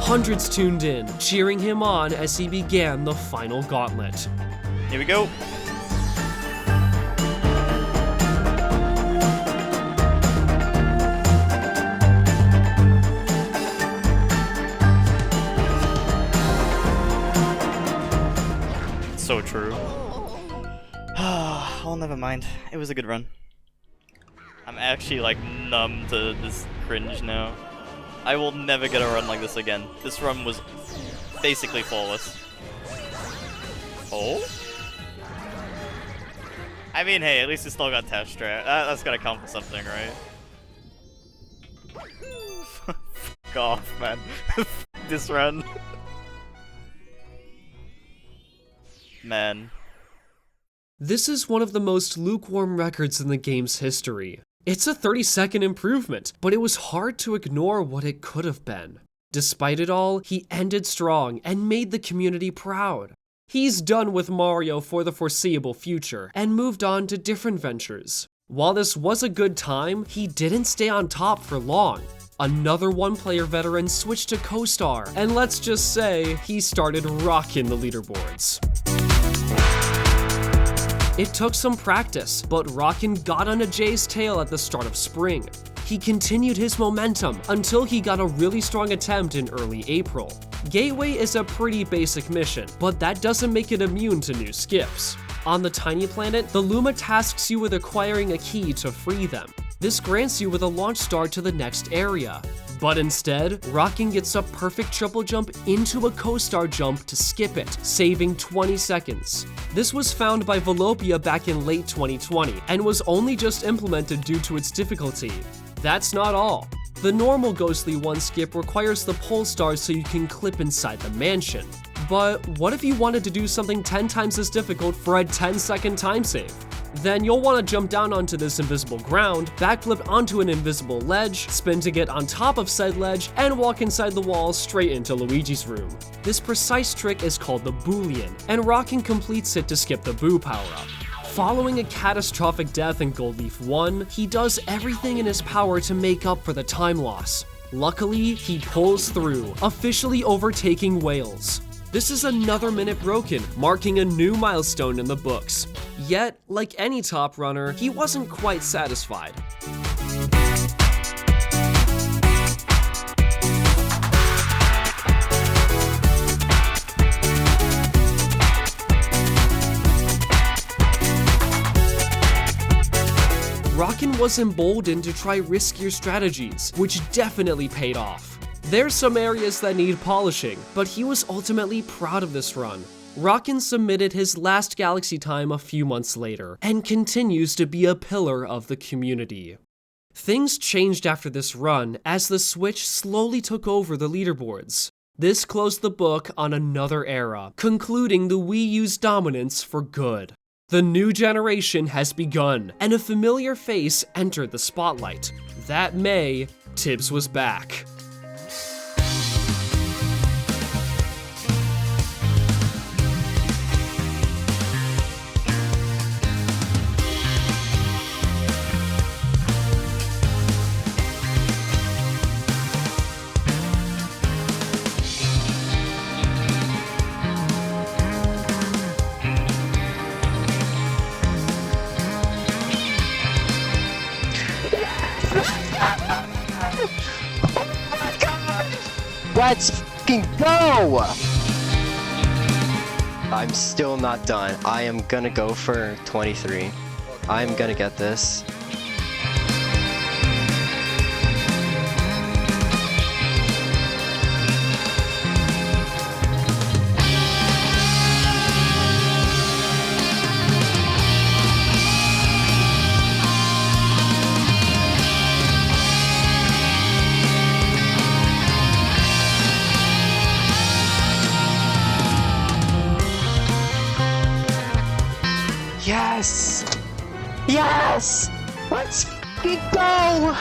Hundreds tuned in, cheering him on as he began the final gauntlet. Here we go. So true. Oh, never mind. It was a good run. I'm actually like numb to this cringe now. I will never get a run like this again. This run was basically flawless. Oh? I mean, hey, at least it still got test strat. That's gotta count for something, right? Fuck off, man. This run. Man. This is one of the most lukewarm records in the game's history. It's a 30-second improvement, but it was hard to ignore what it could have been. Despite it all, he ended strong and made the community proud. He's done with Mario for the foreseeable future and moved on to different ventures. While this was a good time, he didn't stay on top for long. Another one-player veteran switched to co-star, and let's just say he started rocking the leaderboards. It took some practice, but Rockin got on a Jay's tail at the start of spring. He continued his momentum until he got a really strong attempt in early April. Gateway is a pretty basic mission, but that doesn't make it immune to new skips. On the tiny planet, the Luma tasks you with acquiring a key to free them. This grants you with a launch star to the next area. But instead, Rockin gets a perfect triple jump into a co-star jump to skip it, saving 20 seconds. This was found by Valopia back in late 2020, and was only just implemented due to its difficulty. That's not all. The normal Ghostly 1 skip requires the pole stars so you can clip inside the mansion. But what if you wanted to do something 10 times as difficult for a 10-second time save? Then you'll want to jump down onto this invisible ground, backflip onto an invisible ledge, spin to get on top of said ledge, and walk inside the wall straight into Luigi's room. This precise trick is called the Boolean, and Rockin completes it to skip the Boo power-up. Following a catastrophic death in Gold Leaf 1, he does everything in his power to make up for the time loss. Luckily, he pulls through, officially overtaking Wales. This is another minute broken, marking a new milestone in the books. Yet, like any top runner, he wasn't quite satisfied. Rockin was emboldened to try riskier strategies, which definitely paid off. There's some areas that need polishing, but he was ultimately proud of this run. Rockin submitted his last Galaxy time a few months later, and continues to be a pillar of the community. Things changed after this run, as the Switch slowly took over the leaderboards. This closed the book on another era, concluding the Wii U's dominance for good. The new generation has begun, and a familiar face entered the spotlight. That May, Tibbs was back. Let's fucking go! I'm still not done. I am gonna go for 23. I'm gonna get this. Yes! Yes! Let's fucking go!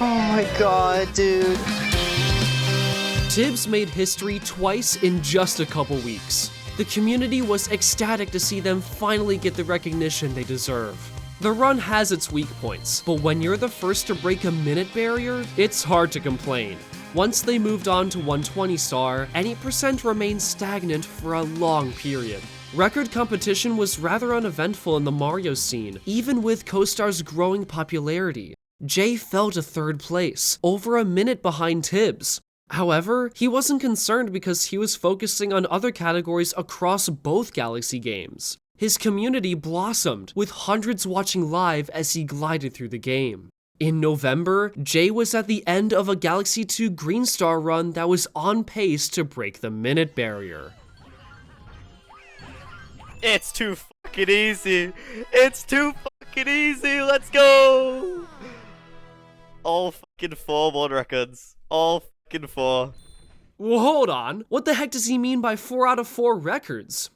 Oh my god, dude. Tibbs made history twice in just a couple weeks. The community was ecstatic to see them finally get the recognition they deserve. The run has its weak points, but when you're the first to break a minute barrier, it's hard to complain. Once they moved on to 120 star, any percent remained stagnant for a long period. Record competition was rather uneventful in the Mario scene, even with Co-Star's growing popularity. Jay fell to third place, over a minute behind Tibbs. However, he wasn't concerned because he was focusing on other categories across both Galaxy games. His community blossomed, with hundreds watching live as he glided through the game. In November, Jay was at the end of a Galaxy 2 Green Star run that was on pace to break the minute barrier. It's too fucking easy. It's too fucking easy. Let's go. All fucking 4 world records. All fucking 4. Well, hold on. What the heck does he mean by 4 out of 4 records?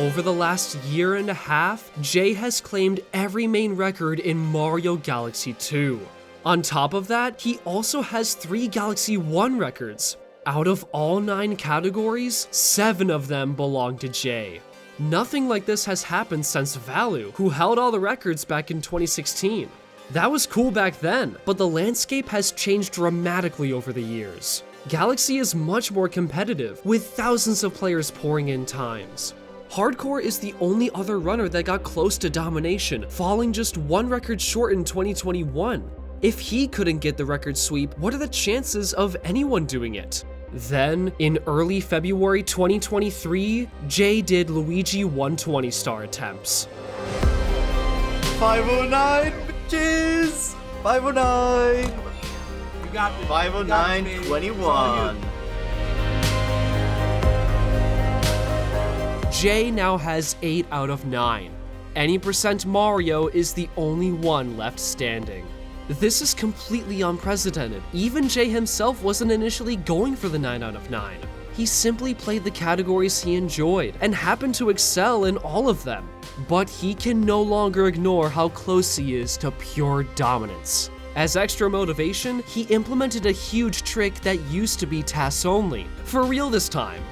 Over the last year and a half, Jay has claimed every main record in Mario Galaxy 2. On top of that, he also has 3 Galaxy 1 records. Out of all 9 categories, 7 of them belong to Jay. Nothing like this has happened since Vallu, who held all the records back in 2016. That was cool back then, but the landscape has changed dramatically over the years. Galaxy is much more competitive, with thousands of players pouring in times. Hardcore is the only other runner that got close to domination, falling just 1 record short in 2021. If he couldn't get the record sweep, what are the chances of anyone doing it? Then, in early February 2023, Jay did Luigi 120 star attempts. 509, bitches! 509! You got this. 509, 21. Jay now has 8 out of 9. Any percent Mario is the only one left standing. This is completely unprecedented. Even Jay himself wasn't initially going for the 9 out of 9. He simply played the categories he enjoyed and happened to excel in all of them. But he can no longer ignore how close he is to pure dominance. As extra motivation, he implemented a huge trick that used to be tasks only, for real this time.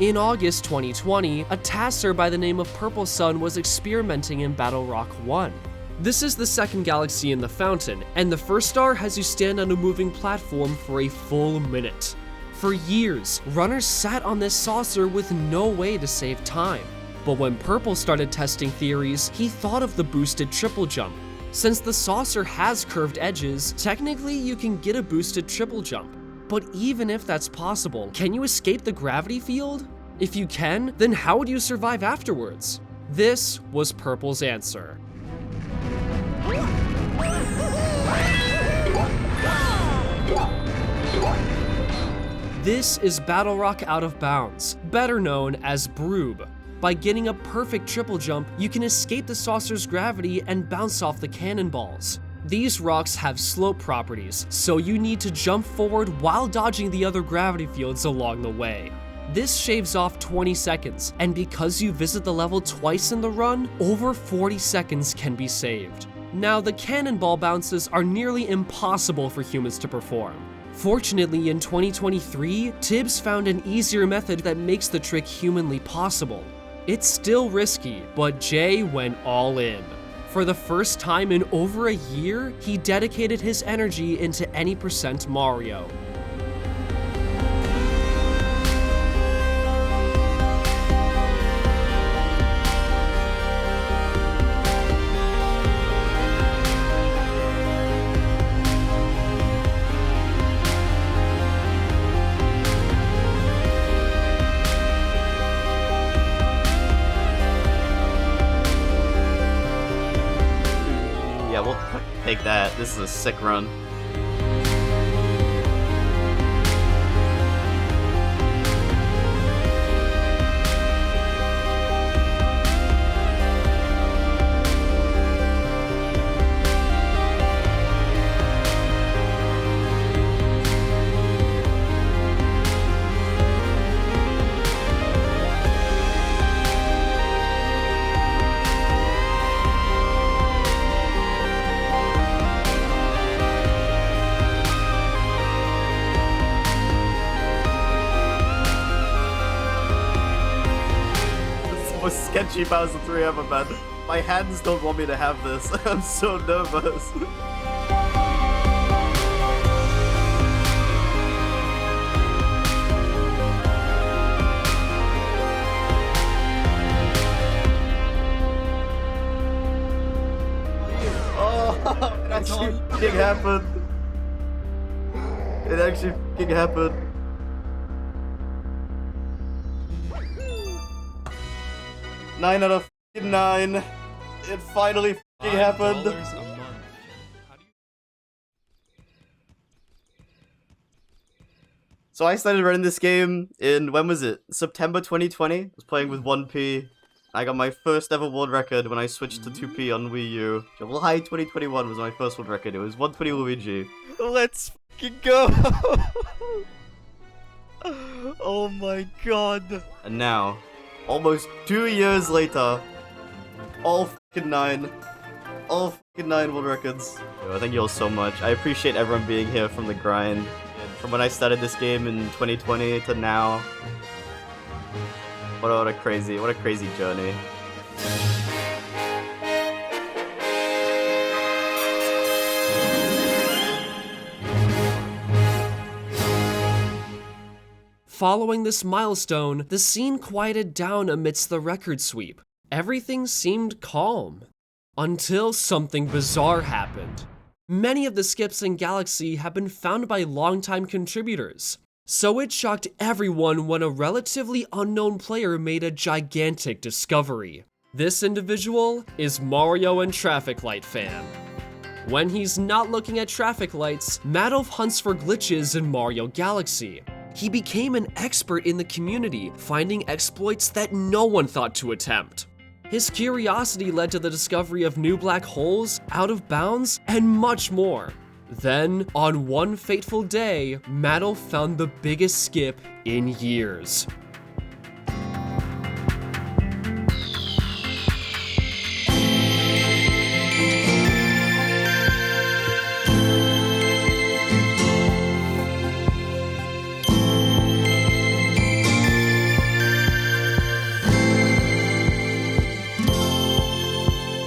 In August 2020, a tasser by the name of Purple Sun was experimenting in Battle Rock 1. This is the second galaxy in the fountain, and the first star has you stand on a moving platform for a full minute. For years, runners sat on this saucer with no way to save time. But when Purple started testing theories, he thought of the boosted triple jump. Since the saucer has curved edges, technically you can get a boosted triple jump. But even if that's possible, can you escape the gravity field? If you can, then how would you survive afterwards? This was Purple's answer. This is Battle Rock Out of Bounds, better known as Broob. By getting a perfect triple jump, you can escape the saucer's gravity and bounce off the cannonballs. These rocks have slope properties, so you need to jump forward while dodging the other gravity fields along the way. This shaves off 20 seconds, and because you visit the level twice in the run, over 40 seconds can be saved. Now, the cannonball bounces are nearly impossible for humans to perform. Fortunately, in 2023, Tibbs found an easier method that makes the trick humanly possible. It's still risky, but Jay went all in. For the first time in over a year, he dedicated his energy into any percent Mario. Yeah, we'll take that. This is a sick run. Most sketchy Bowser 3 ever, man. My hands don't want me to have this. I'm so nervous. Oh, it actually fucking happened. It actually fucking happened. Nine out of 9. It finally fucking happened. So I started running this game in, when was it? September 2020. I was playing with 1P. I got my first ever world record when I switched to 2P on Wii U. July 2021 was my first world record. It was 120 Luigi. Let's fucking go! Oh my god. And now, almost 2 years later, all fucking 9. All fucking 9 world records. Yo, thank you all so much. I appreciate everyone being here from the grind. From when I started this game in 2020 to now. What a crazy journey. Following this milestone, the scene quieted down amidst the record sweep. Everything seemed calm. Until something bizarre happened. Many of the skips in Galaxy have been found by longtime contributors, so it shocked everyone when a relatively unknown player made a gigantic discovery. This individual is Mario and Traffic Light Fan. When he's not looking at traffic lights, Madoff hunts for glitches in Mario Galaxy. He became an expert in the community, finding exploits that no one thought to attempt. His curiosity led to the discovery of new black holes, out of bounds, and much more. Then, on one fateful day, Madoff found the biggest skip in years.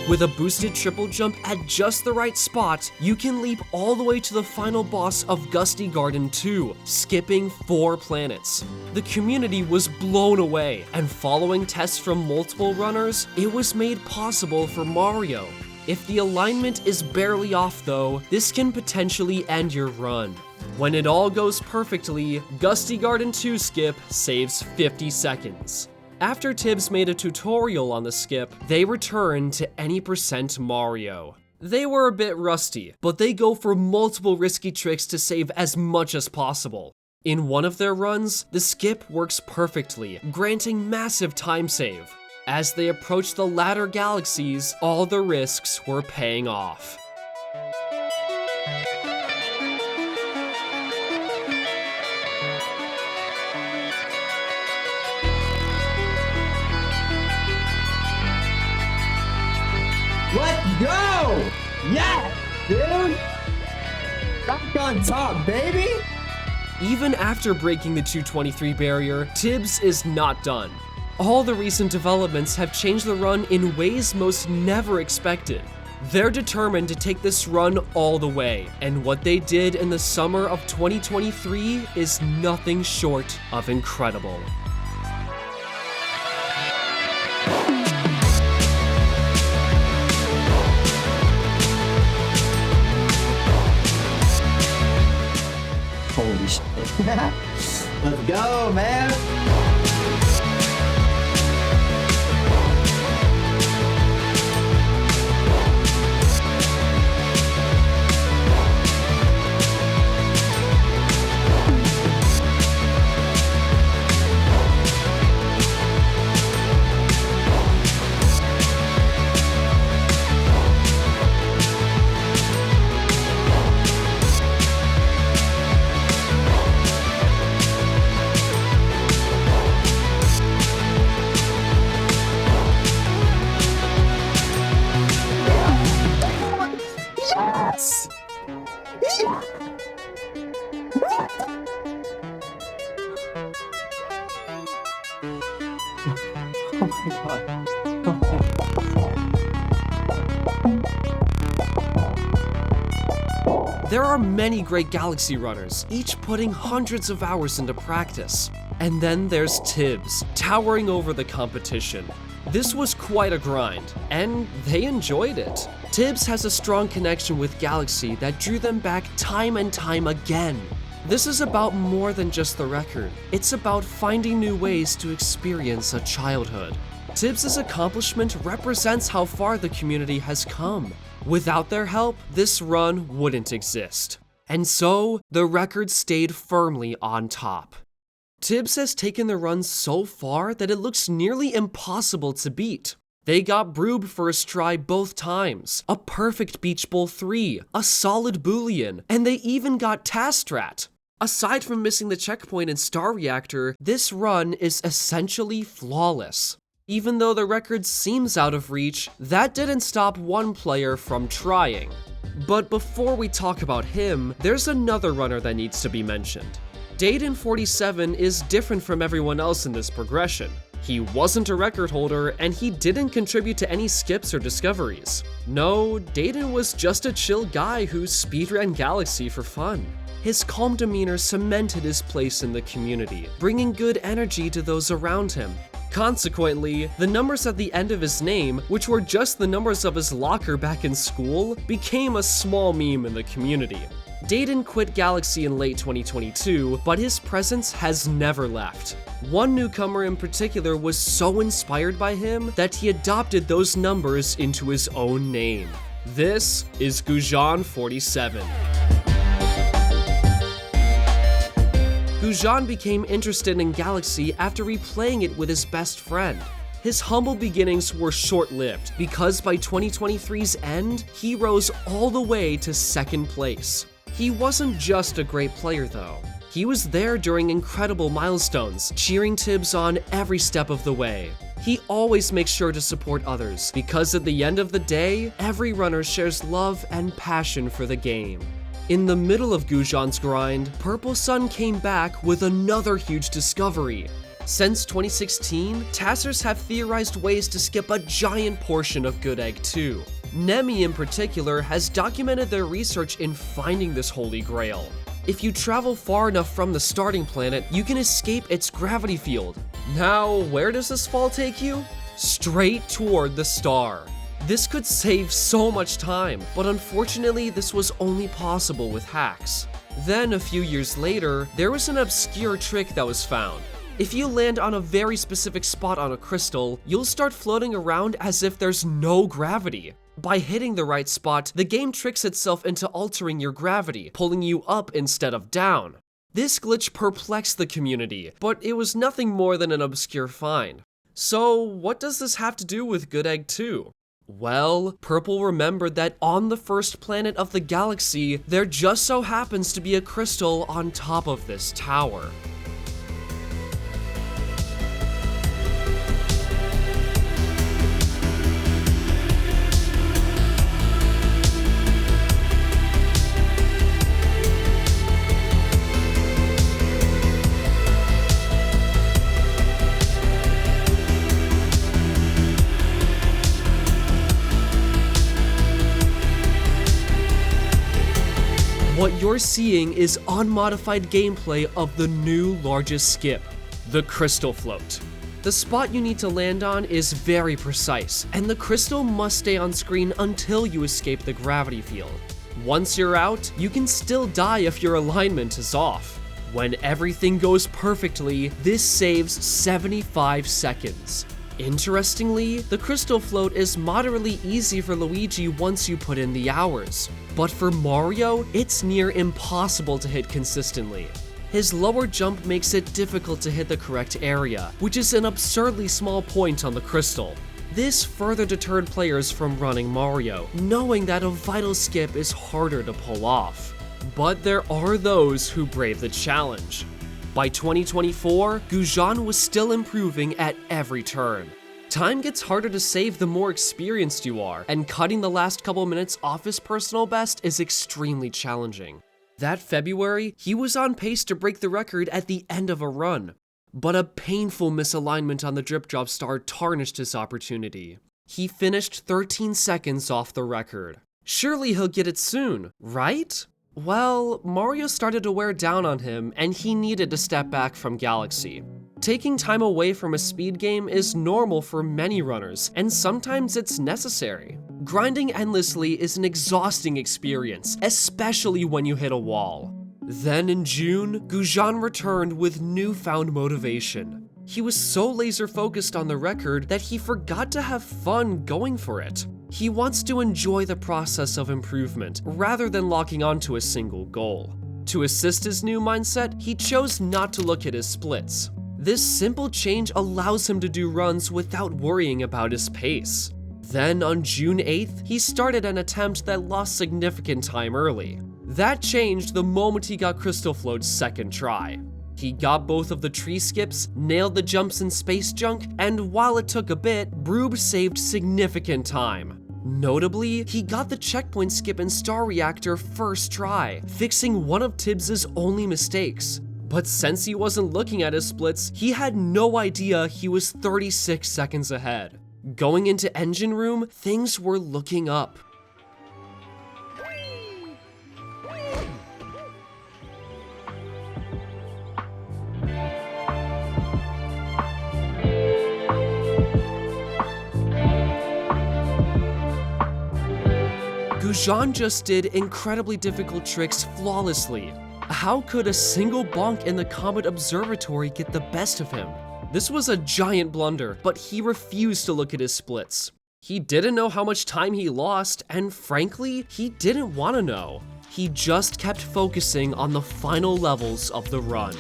With a boosted triple jump at just the right spot, you can leap all the way to the final boss of Gusty Garden 2, skipping 4 planets. The community was blown away, and following tests from multiple runners, it was made possible for Mario. If the alignment is barely off though, this can potentially end your run. When it all goes perfectly, Gusty Garden 2 skip saves 50 seconds. After Tibbs made a tutorial on the skip, they returned to any % Mario. They were a bit rusty, but they go for multiple risky tricks to save as much as possible. In one of their runs, the skip works perfectly, granting massive time save. As they approach the latter galaxies, all the risks were paying off. Let's go! Yes, dude! Back on top, baby! Even after breaking the 223 barrier, Tibbs is not done. All the recent developments have changed the run in ways most never expected. They're determined to take this run all the way, and what they did in the summer of 2023 is nothing short of incredible. Holy shit. Let's go, man! There are many great Galaxy runners, each putting hundreds of hours into practice. And then there's Tibbs, towering over the competition. This was quite a grind, and they enjoyed it. Tibbs has a strong connection with Galaxy that drew them back time and time again. This is about more than just the record. It's about finding new ways to experience a childhood. Tibbs' accomplishment represents how far the community has come. Without their help, this run wouldn't exist. And so, the record stayed firmly on top. Tibbs has taken the run so far that it looks nearly impossible to beat. They got Broob first try both times, a perfect Beach Bowl 3, a solid Boolean, and they even got Tastrat. Aside from missing the checkpoint in Star Reactor, this run is essentially flawless. Even though the record seems out of reach, that didn't stop one player from trying. But before we talk about him, there's another runner that needs to be mentioned. Dayton47 is different from everyone else in this progression. He wasn't a record holder, and he didn't contribute to any skips or discoveries. No, Dayton was just a chill guy who speedran Galaxy for fun. His calm demeanor cemented his place in the community, bringing good energy to those around him. Consequently, the numbers at the end of his name, which were just the numbers of his locker back in school, became a small meme in the community. Dayton quit Galaxy in late 2022, but his presence has never left. One newcomer in particular was so inspired by him that he adopted those numbers into his own name. This is Gujan47. Gujan became interested in Galaxy after replaying it with his best friend. His humble beginnings were short-lived, because by 2023's end, he rose all the way to second place. He wasn't just a great player though. He was there during incredible milestones, cheering Tibbs on every step of the way. He always makes sure to support others, because at the end of the day, every runner shares love and passion for the game. In the middle of Gujan's grind, Purple Sun came back with another huge discovery. Since 2016, Tassers have theorized ways to skip a giant portion of Good Egg 2. Nemi in particular has documented their research in finding this holy grail. If you travel far enough from the starting planet, you can escape its gravity field. Now, where does this fall take you? Straight toward the star. This could save so much time, but unfortunately this was only possible with hacks. Then a few years later, there was an obscure trick that was found. If you land on a very specific spot on a crystal, you'll start floating around as if there's no gravity. By hitting the right spot, the game tricks itself into altering your gravity, pulling you up instead of down. This glitch perplexed the community, but it was nothing more than an obscure find. So what does this have to do with Good Egg 2? Well, Purple remembered that on the first planet of the galaxy, there just so happens to be a crystal on top of this tower. What you're seeing is unmodified gameplay of the new largest skip, the Crystal Float. The spot you need to land on is very precise, and the crystal must stay on screen until you escape the gravity field. Once you're out, you can still die if your alignment is off. When everything goes perfectly, this saves 75 seconds. Interestingly, the Crystal Float is moderately easy for Luigi once you put in the hours. But for Mario, it's near impossible to hit consistently. His lower jump makes it difficult to hit the correct area, which is an absurdly small point on the crystal. This further deterred players from running Mario, knowing that a vital skip is harder to pull off. But there are those who brave the challenge. By 2024, Gujan was still improving at every turn. Time gets harder to save the more experienced you are, and cutting the last couple minutes off his personal best is extremely challenging. That February, he was on pace to break the record at the end of a run, but a painful misalignment on the drip drop star tarnished his opportunity. He finished 13 seconds off the record. Surely he'll get it soon, right? Well, Mario started to wear down on him, and he needed to step back from Galaxy. Taking time away from a speed game is normal for many runners, and sometimes it's necessary. Grinding endlessly is an exhausting experience, especially when you hit a wall. Then in June, Gujan returned with newfound motivation. He was so laser focused on the record that he forgot to have fun going for it. He wants to enjoy the process of improvement rather than locking onto a single goal. To assist his new mindset, he chose not to look at his splits. This simple change allows him to do runs without worrying about his pace. Then on June 8th, he started an attempt that lost significant time early. That changed the moment he got Crystal Float's second try. He got both of the tree skips, nailed the jumps and space junk, and while it took a bit, Broob saved significant time. Notably, he got the checkpoint skip and star reactor first try, fixing one of Tibbs' only mistakes. But since he wasn't looking at his splits, he had no idea he was 36 seconds ahead. Going into engine room, things were looking up. Jone just did incredibly difficult tricks flawlessly. How could a single bonk in the Comet Observatory get the best of him? This was a giant blunder, but he refused to look at his splits. He didn't know how much time he lost, and frankly, he didn't want to know. He just kept focusing on the final levels of the run.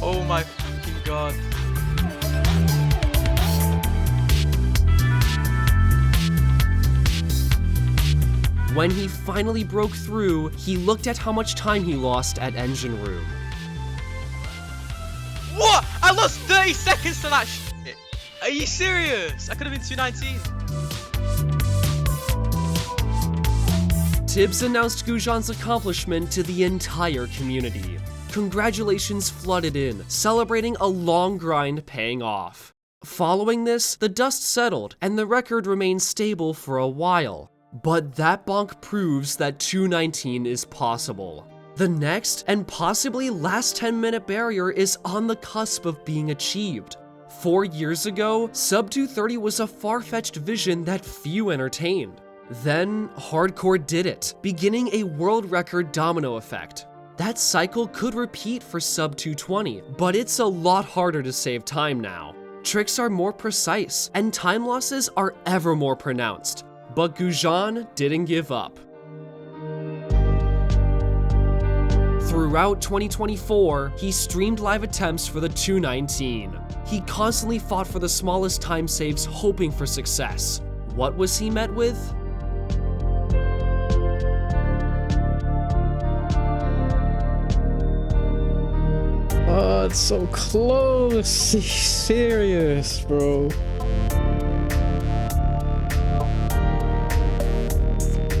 Oh my fucking god. When he finally broke through, he looked at how much time he lost at engine room. What? I lost 30 seconds to that shit. Are you serious? I could have been 219. Tibbs announced Gujon's accomplishment to the entire community. Congratulations flooded in, celebrating a long grind paying off. Following this, the dust settled, and the record remained stable for a while. But that bonk proves that 219 is possible. The next, and possibly last 10-minute barrier is on the cusp of being achieved. 4 years ago, sub 230 was a far-fetched vision that few entertained. Then, hardcore did it, beginning a world record domino effect. That cycle could repeat for sub 220, but it's a lot harder to save time now. Tricks are more precise, and time losses are ever more pronounced. But Gujon didn't give up. Throughout 2024, he streamed live attempts for the 219. He constantly fought for the smallest time saves, hoping for success. What was he met with? Oh, it's so close. Serious, bro.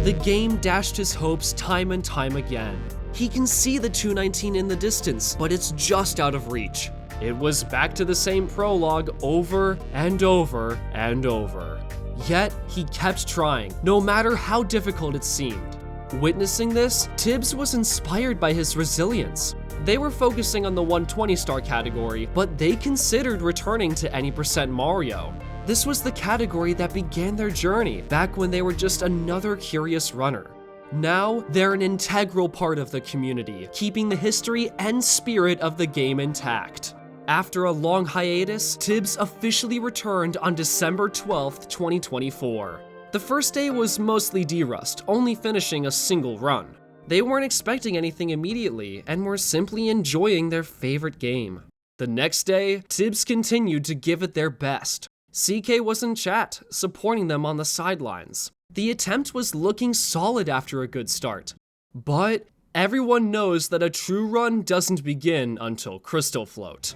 The game dashed his hopes time and time again. He can see the 219 in the distance, but it's just out of reach. It was back to the same prologue over and over and over. Yet, he kept trying, no matter how difficult it seemed. Witnessing this, Tibbs was inspired by his resilience. They were focusing on the 120 star category, but they considered returning to any % Mario. This was the category that began their journey, back when they were just another curious runner. Now, they're an integral part of the community, keeping the history and spirit of the game intact. After a long hiatus, Tibbs officially returned on December 12th, 2024. The first day was mostly D-Rust, only finishing a single run. They weren't expecting anything immediately, and were simply enjoying their favorite game. The next day, Tibbs continued to give it their best. CK was in chat, supporting them on the sidelines. The attempt was looking solid after a good start. But everyone knows that a true run doesn't begin until Crystal Float.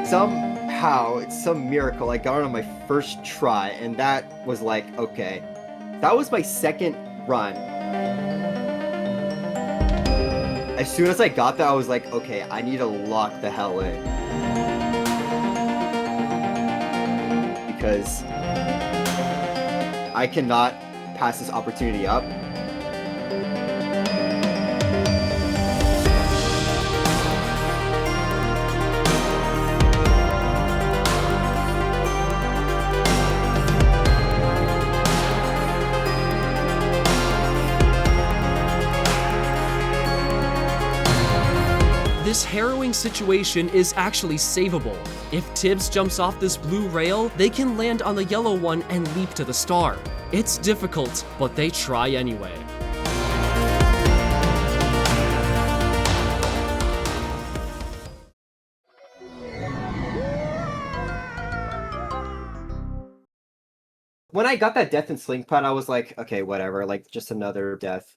Somehow, it's some miracle, I got it on my first try, and that was like, okay. That was my second run. As soon as I got that, I was like, okay, I need to lock the hell in. Because I cannot pass this opportunity up. This harrowing situation is actually savable. If Tibbs jumps off this blue rail, they can land on the yellow one and leap to the star. It's difficult, but they try anyway. When I got that death in Slingpot, I was like, okay, whatever, like, just another death.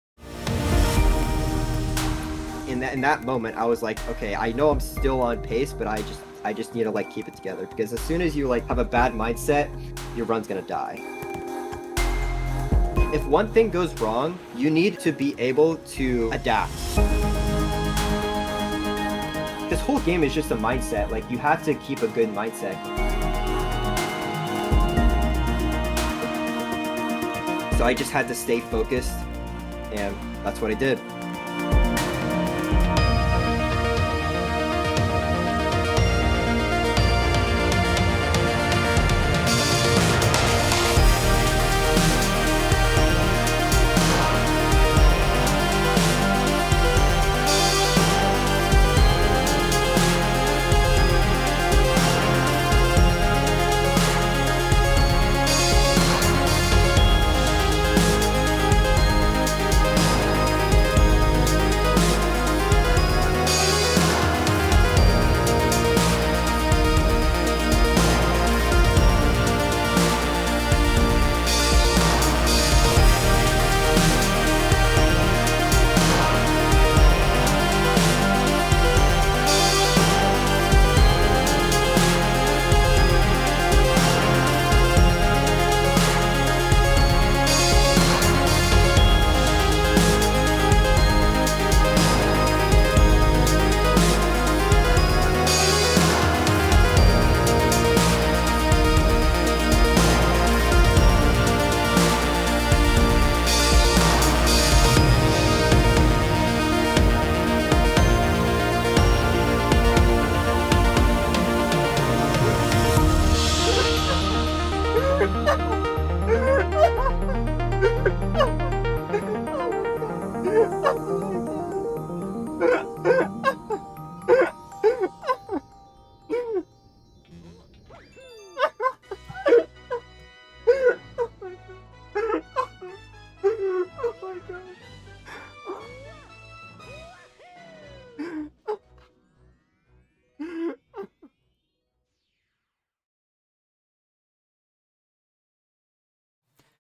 In that moment, I was like, okay, I know I'm still on pace, but I just need to like keep it together, because as soon as you like have a bad mindset, your run's gonna die. If one thing goes wrong, you need to be able to adapt. This whole game is just a mindset. Like, you have to keep a good mindset. So I just had to stay focused, and that's what I did.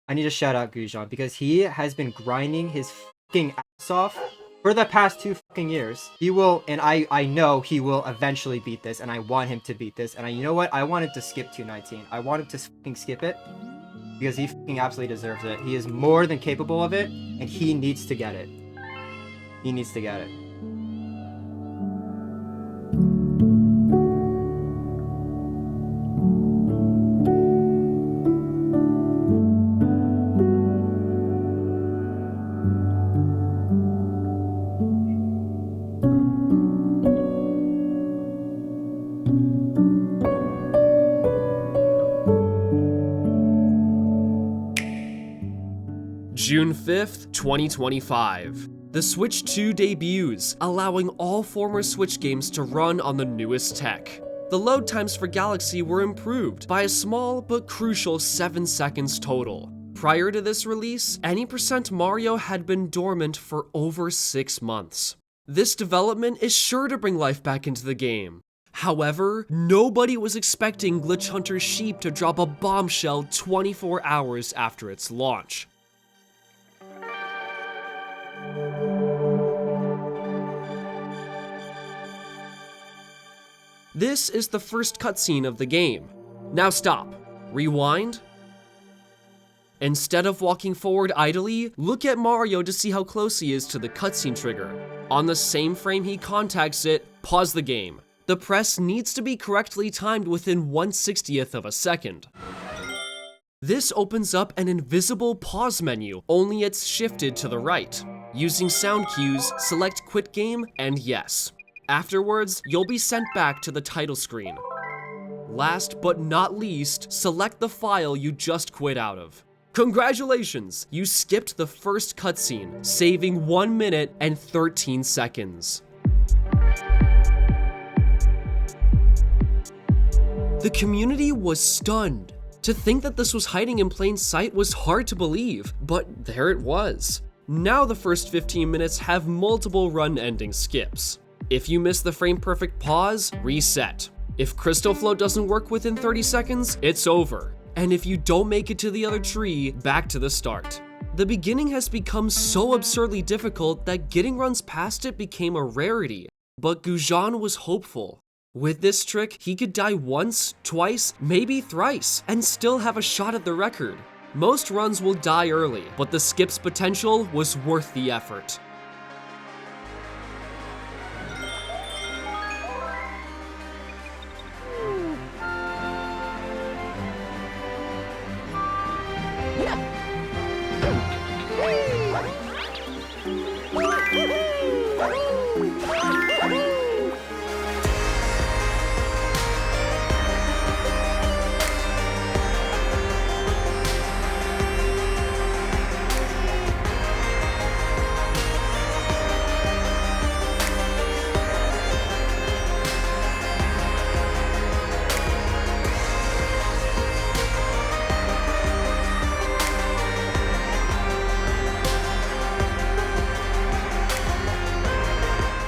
I need to shout out Gujan because he has been grinding his fucking ass off for the past 2 fucking years. He will, and I know he will eventually beat this, and I want him to beat this. And you know what? I want him to skip 219. I want him to fucking skip it because he fucking absolutely deserves it. He is more than capable of it, and he needs to get it. He needs to get it. June 5th, 2025. The Switch 2 debuts, allowing all former Switch games to run on the newest tech. The load times for Galaxy were improved by a small but crucial 7 seconds total. Prior to this release, any % Mario had been dormant for over 6 months. This development is sure to bring life back into the game. However, nobody was expecting Glitch Hunter Sheep to drop a bombshell 24 hours after its launch. This is the first cutscene of the game. Now stop. Rewind. Instead of walking forward idly, look at Mario to see how close he is to the cutscene trigger. On the same frame he contacts it, pause the game. The press needs to be correctly timed within 1/60th of a second. This opens up an invisible pause menu, only it's shifted to the right. Using sound cues, select quit game and yes. Afterwards, you'll be sent back to the title screen. Last but not least, select the file you just quit out of. Congratulations! You skipped the first cutscene, saving 1 minute and 13 seconds. The community was stunned. To think that this was hiding in plain sight was hard to believe, but there it was. Now the first 15 minutes have multiple run-ending skips. If you miss the frame-perfect pause, reset. If Crystal Float doesn't work within 30 seconds, it's over. And if you don't make it to the other tree, back to the start. The beginning has become so absurdly difficult that getting runs past it became a rarity, but Gujan was hopeful. With this trick, he could die once, twice, maybe thrice, and still have a shot at the record. Most runs will die early, but the skip's potential was worth the effort.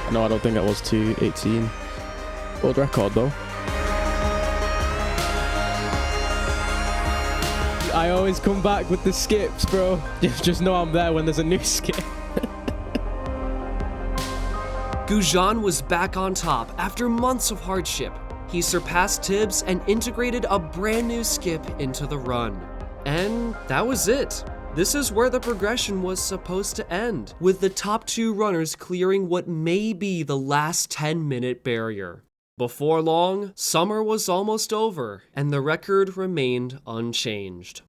No, I don't think that was 2:18. World record though. I always come back with the skips, bro. Just know I'm there when there's a new skip. Gujan was back on top after months of hardship. He surpassed Tibbs and integrated a brand new skip into the run. And that was it. This is where the progression was supposed to end, with the top 2 runners clearing what may be the last 10-minute barrier. Before long, summer was almost over, and the record remained unchanged.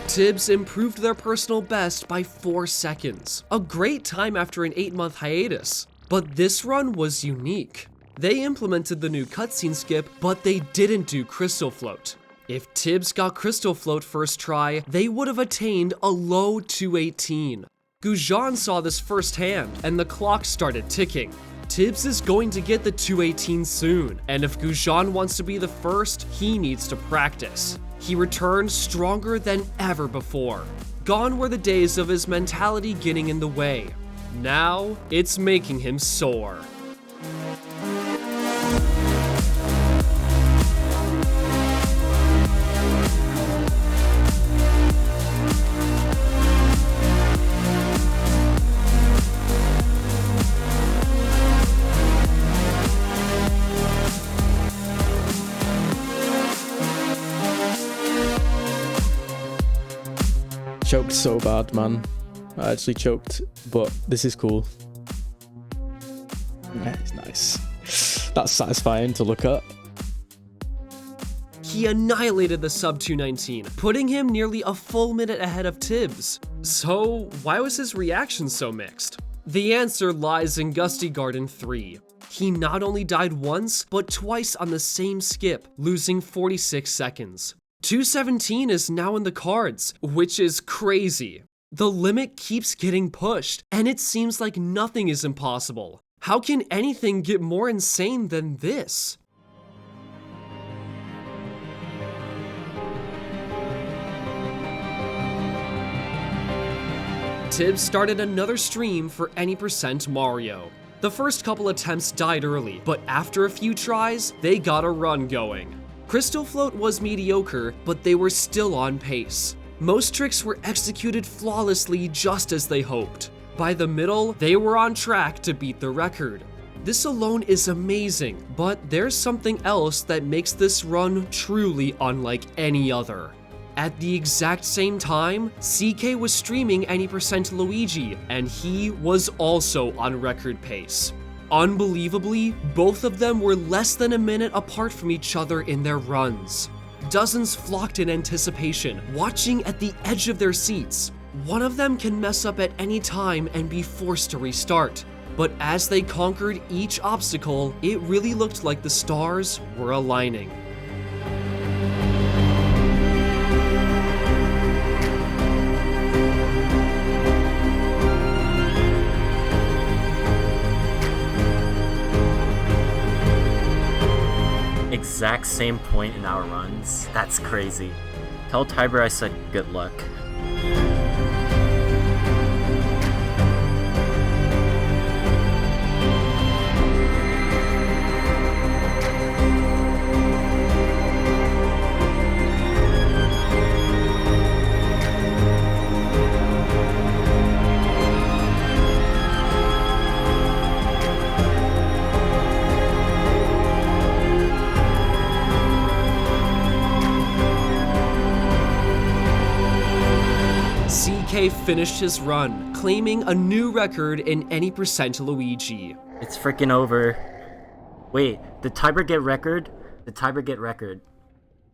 Tibbs improved their personal best by 4 seconds, a great time after an 8-month hiatus. But this run was unique. They implemented the new cutscene skip, but they didn't do Crystal Float. If Tibbs got Crystal Float first try, they would have attained a low 218. Gujan saw this firsthand, and the clock started ticking. Tibbs is going to get the 218 soon, and if Gujan wants to be the first, he needs to practice. He returned stronger than ever before. Gone were the days of his mentality getting in the way. Now, it's making him soar. Choked so bad, man. I actually choked, but this is cool. Yeah, it's nice. That's satisfying to look at. He annihilated the sub 219, putting him nearly a full minute ahead of Tibbs. So why was his reaction so mixed? The answer lies in Gusty Garden 3. He not only died once, but twice on the same skip, losing 46 seconds. 217 is now in the cards, which is crazy. The limit keeps getting pushed, and it seems like nothing is impossible. How can anything get more insane than this? Tibbs started another stream for any % Mario. The first couple attempts died early, but after a few tries, they got a run going. Crystal Float was mediocre, but they were still on pace. Most tricks were executed flawlessly just as they hoped. By the middle, they were on track to beat the record. This alone is amazing, but there's something else that makes this run truly unlike any other. At the exact same time, CK was streaming Any% Luigi, and he was also on record pace. Unbelievably, both of them were less than a minute apart from each other in their runs. Dozens flocked in anticipation, watching at the edge of their seats. One of them can mess up at any time and be forced to restart. But as they conquered each obstacle, it really looked like the stars were aligning. Exact same point in our runs. That's crazy. Tell Tiber I said good luck. CK finished his run, claiming a new record in Any% Luigi. It's freaking over. Wait, did Tiber get record? Did Tiber get record?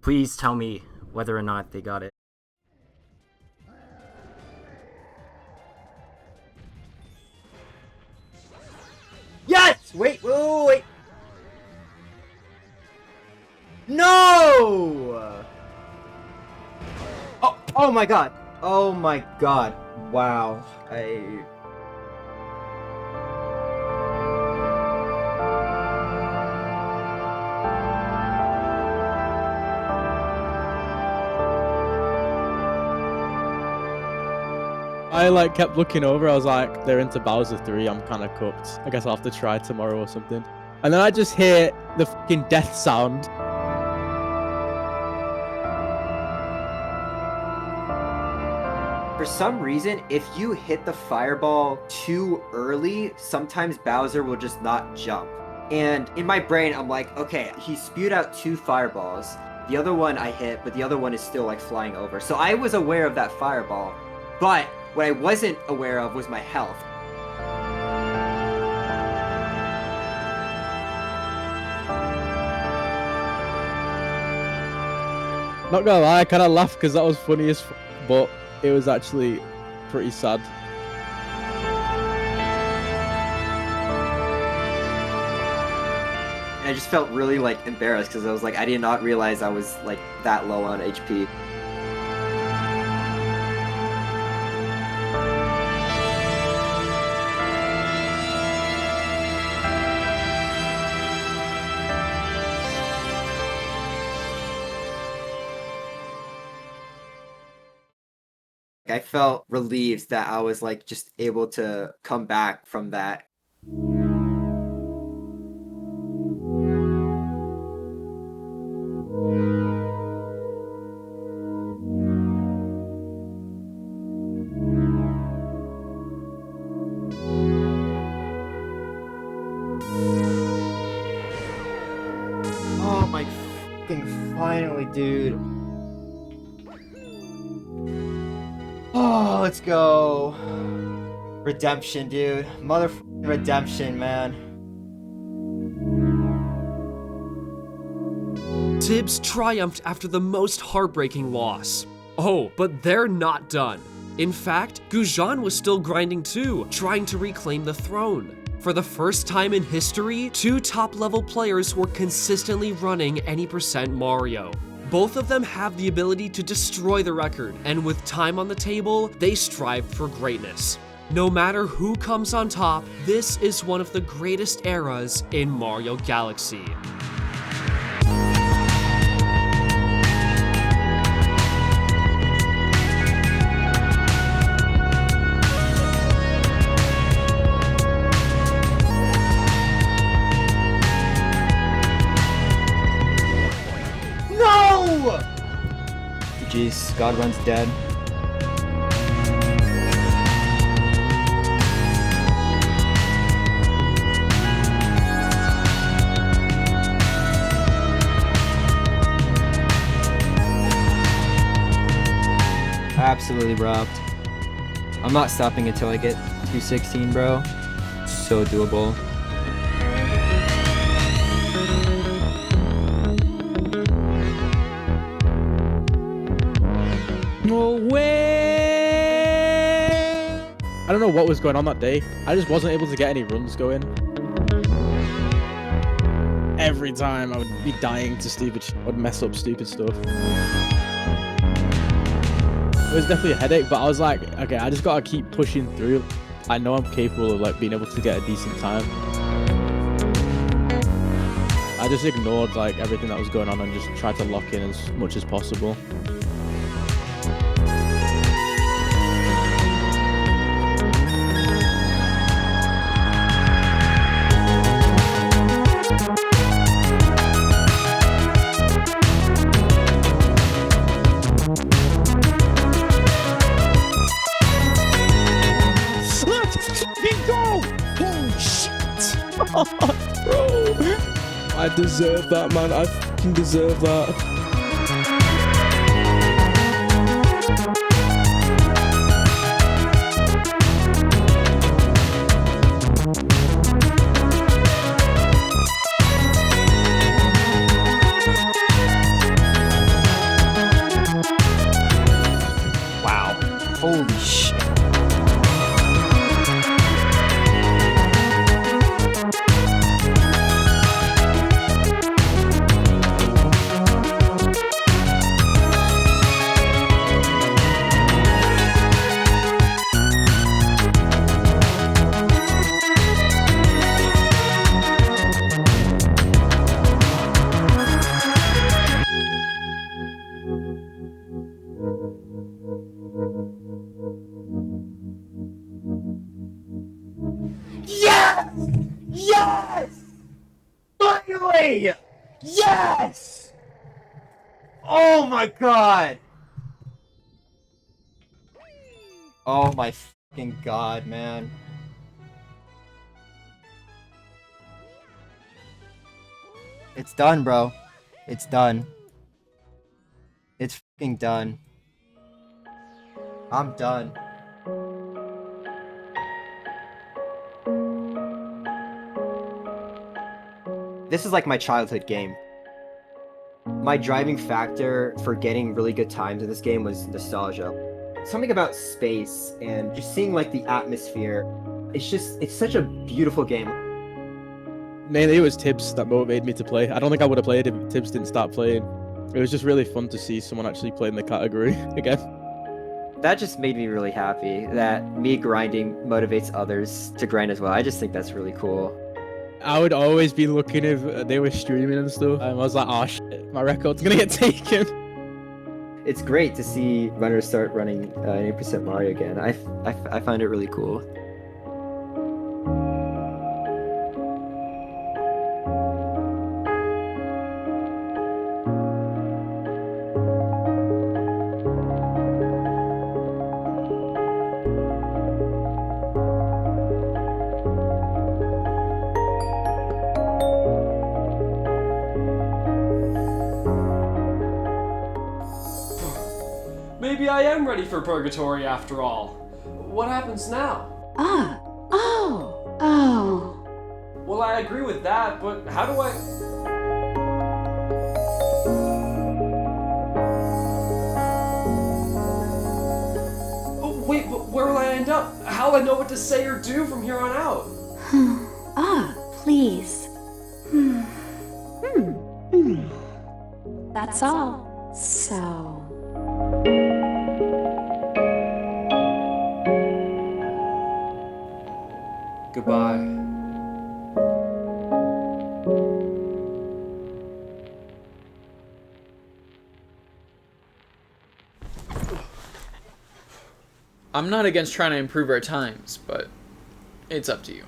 Please tell me whether or not they got it. Yes! Wait. No! Oh my god. Oh my god. Wow. I like kept looking over. I was like, they're into Bowser 3. I'm kind of cooked. I guess I'll have to try tomorrow or something. And then I just hear the fucking death sound. For some reason, if you hit the fireball too early, sometimes Bowser will just not jump. And in my brain, I'm like, okay, he spewed out 2 fireballs. The other one I hit, but the other one is still like flying over. So I was aware of that fireball, but what I wasn't aware of was my health. Not gonna lie, I kind of laughed because that was funny as fuck, but it was actually pretty sad. And I just felt really like embarrassed because I was like, I did not realize I was like that low on HP. I felt relieved that I was like just able to come back from that. Oh my fucking finally, dude. Oh, let's go. Redemption, dude. Motherfucking redemption, man. Tibbs triumphed after the most heartbreaking loss. Oh, but they're not done. In fact, Gujan was still grinding too, trying to reclaim the throne. For the first time in history, 2 top-level players were consistently running Any% Mario. Both of them have the ability to destroy the record, and with time on the table, they strive for greatness. No matter who comes on top, this is one of the greatest eras in Mario Galaxy. Jeez, God Run's dead. absolutely robbed. I'm not stopping until I get 216, bro. So doable. No way! I don't know what was going on that day. I just wasn't able to get any runs going. Every time I would be dying to stupid I would mess up stupid stuff. It was definitely a headache, but I was like, okay, I just gotta keep pushing through. I know I'm capable of like being able to get a decent time. I just ignored like everything that was going on and just tried to lock in as much as possible. Bro, I deserve that, man. I fucking deserve that. Wow. Holy shit. Yes! Yes! Finally! Yes! Oh my god! Oh my fucking god, man. It's done, bro. It's done. It's fucking done. I'm done. This is like my childhood game. My driving factor for getting really good times in this game was nostalgia. Something about space and just seeing like the atmosphere. It's such a beautiful game. Mainly it was Tibbs that motivated me to play. I don't think I would have played if Tibbs didn't start playing. It was just really fun to see someone actually playing the category again. That just made me really happy that me grinding motivates others to grind as well. I just think that's really cool. I would always be looking if they were streaming and stuff. I was like, oh shit, my record's gonna get taken. It's great to see runners start running 8% Mario again. I find it really cool. Maybe I am ready for purgatory after all. What happens now? Oh. Well, I agree with that, but how do I... Oh, wait, but where will I end up? How'll I know what to say or do from here on out? Please. That's all. So... Goodbye. I'm not against trying to improve our times, but it's up to you.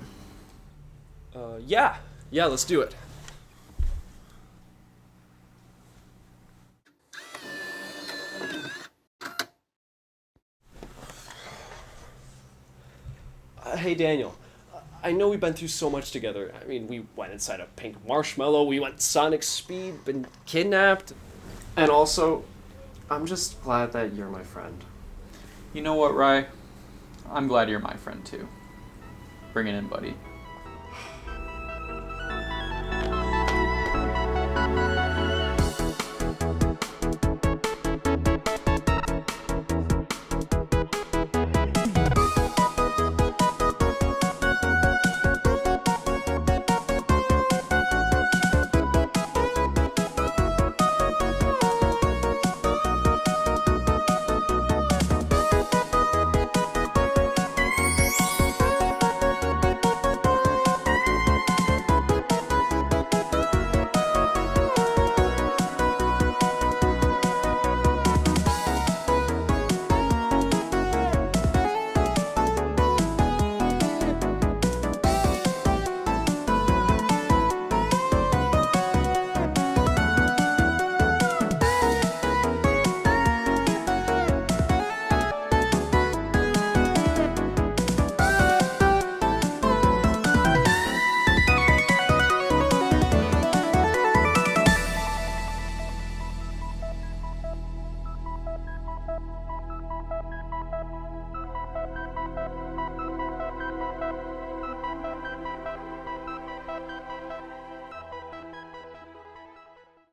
Yeah, let's do it. Hey Daniel, I know we've been through so much together. I mean, we went inside a pink marshmallow, we went Sonic Speed, been kidnapped. And also, I'm just glad that you're my friend. You know what, Rye? I'm glad you're my friend too. Bring it in, buddy.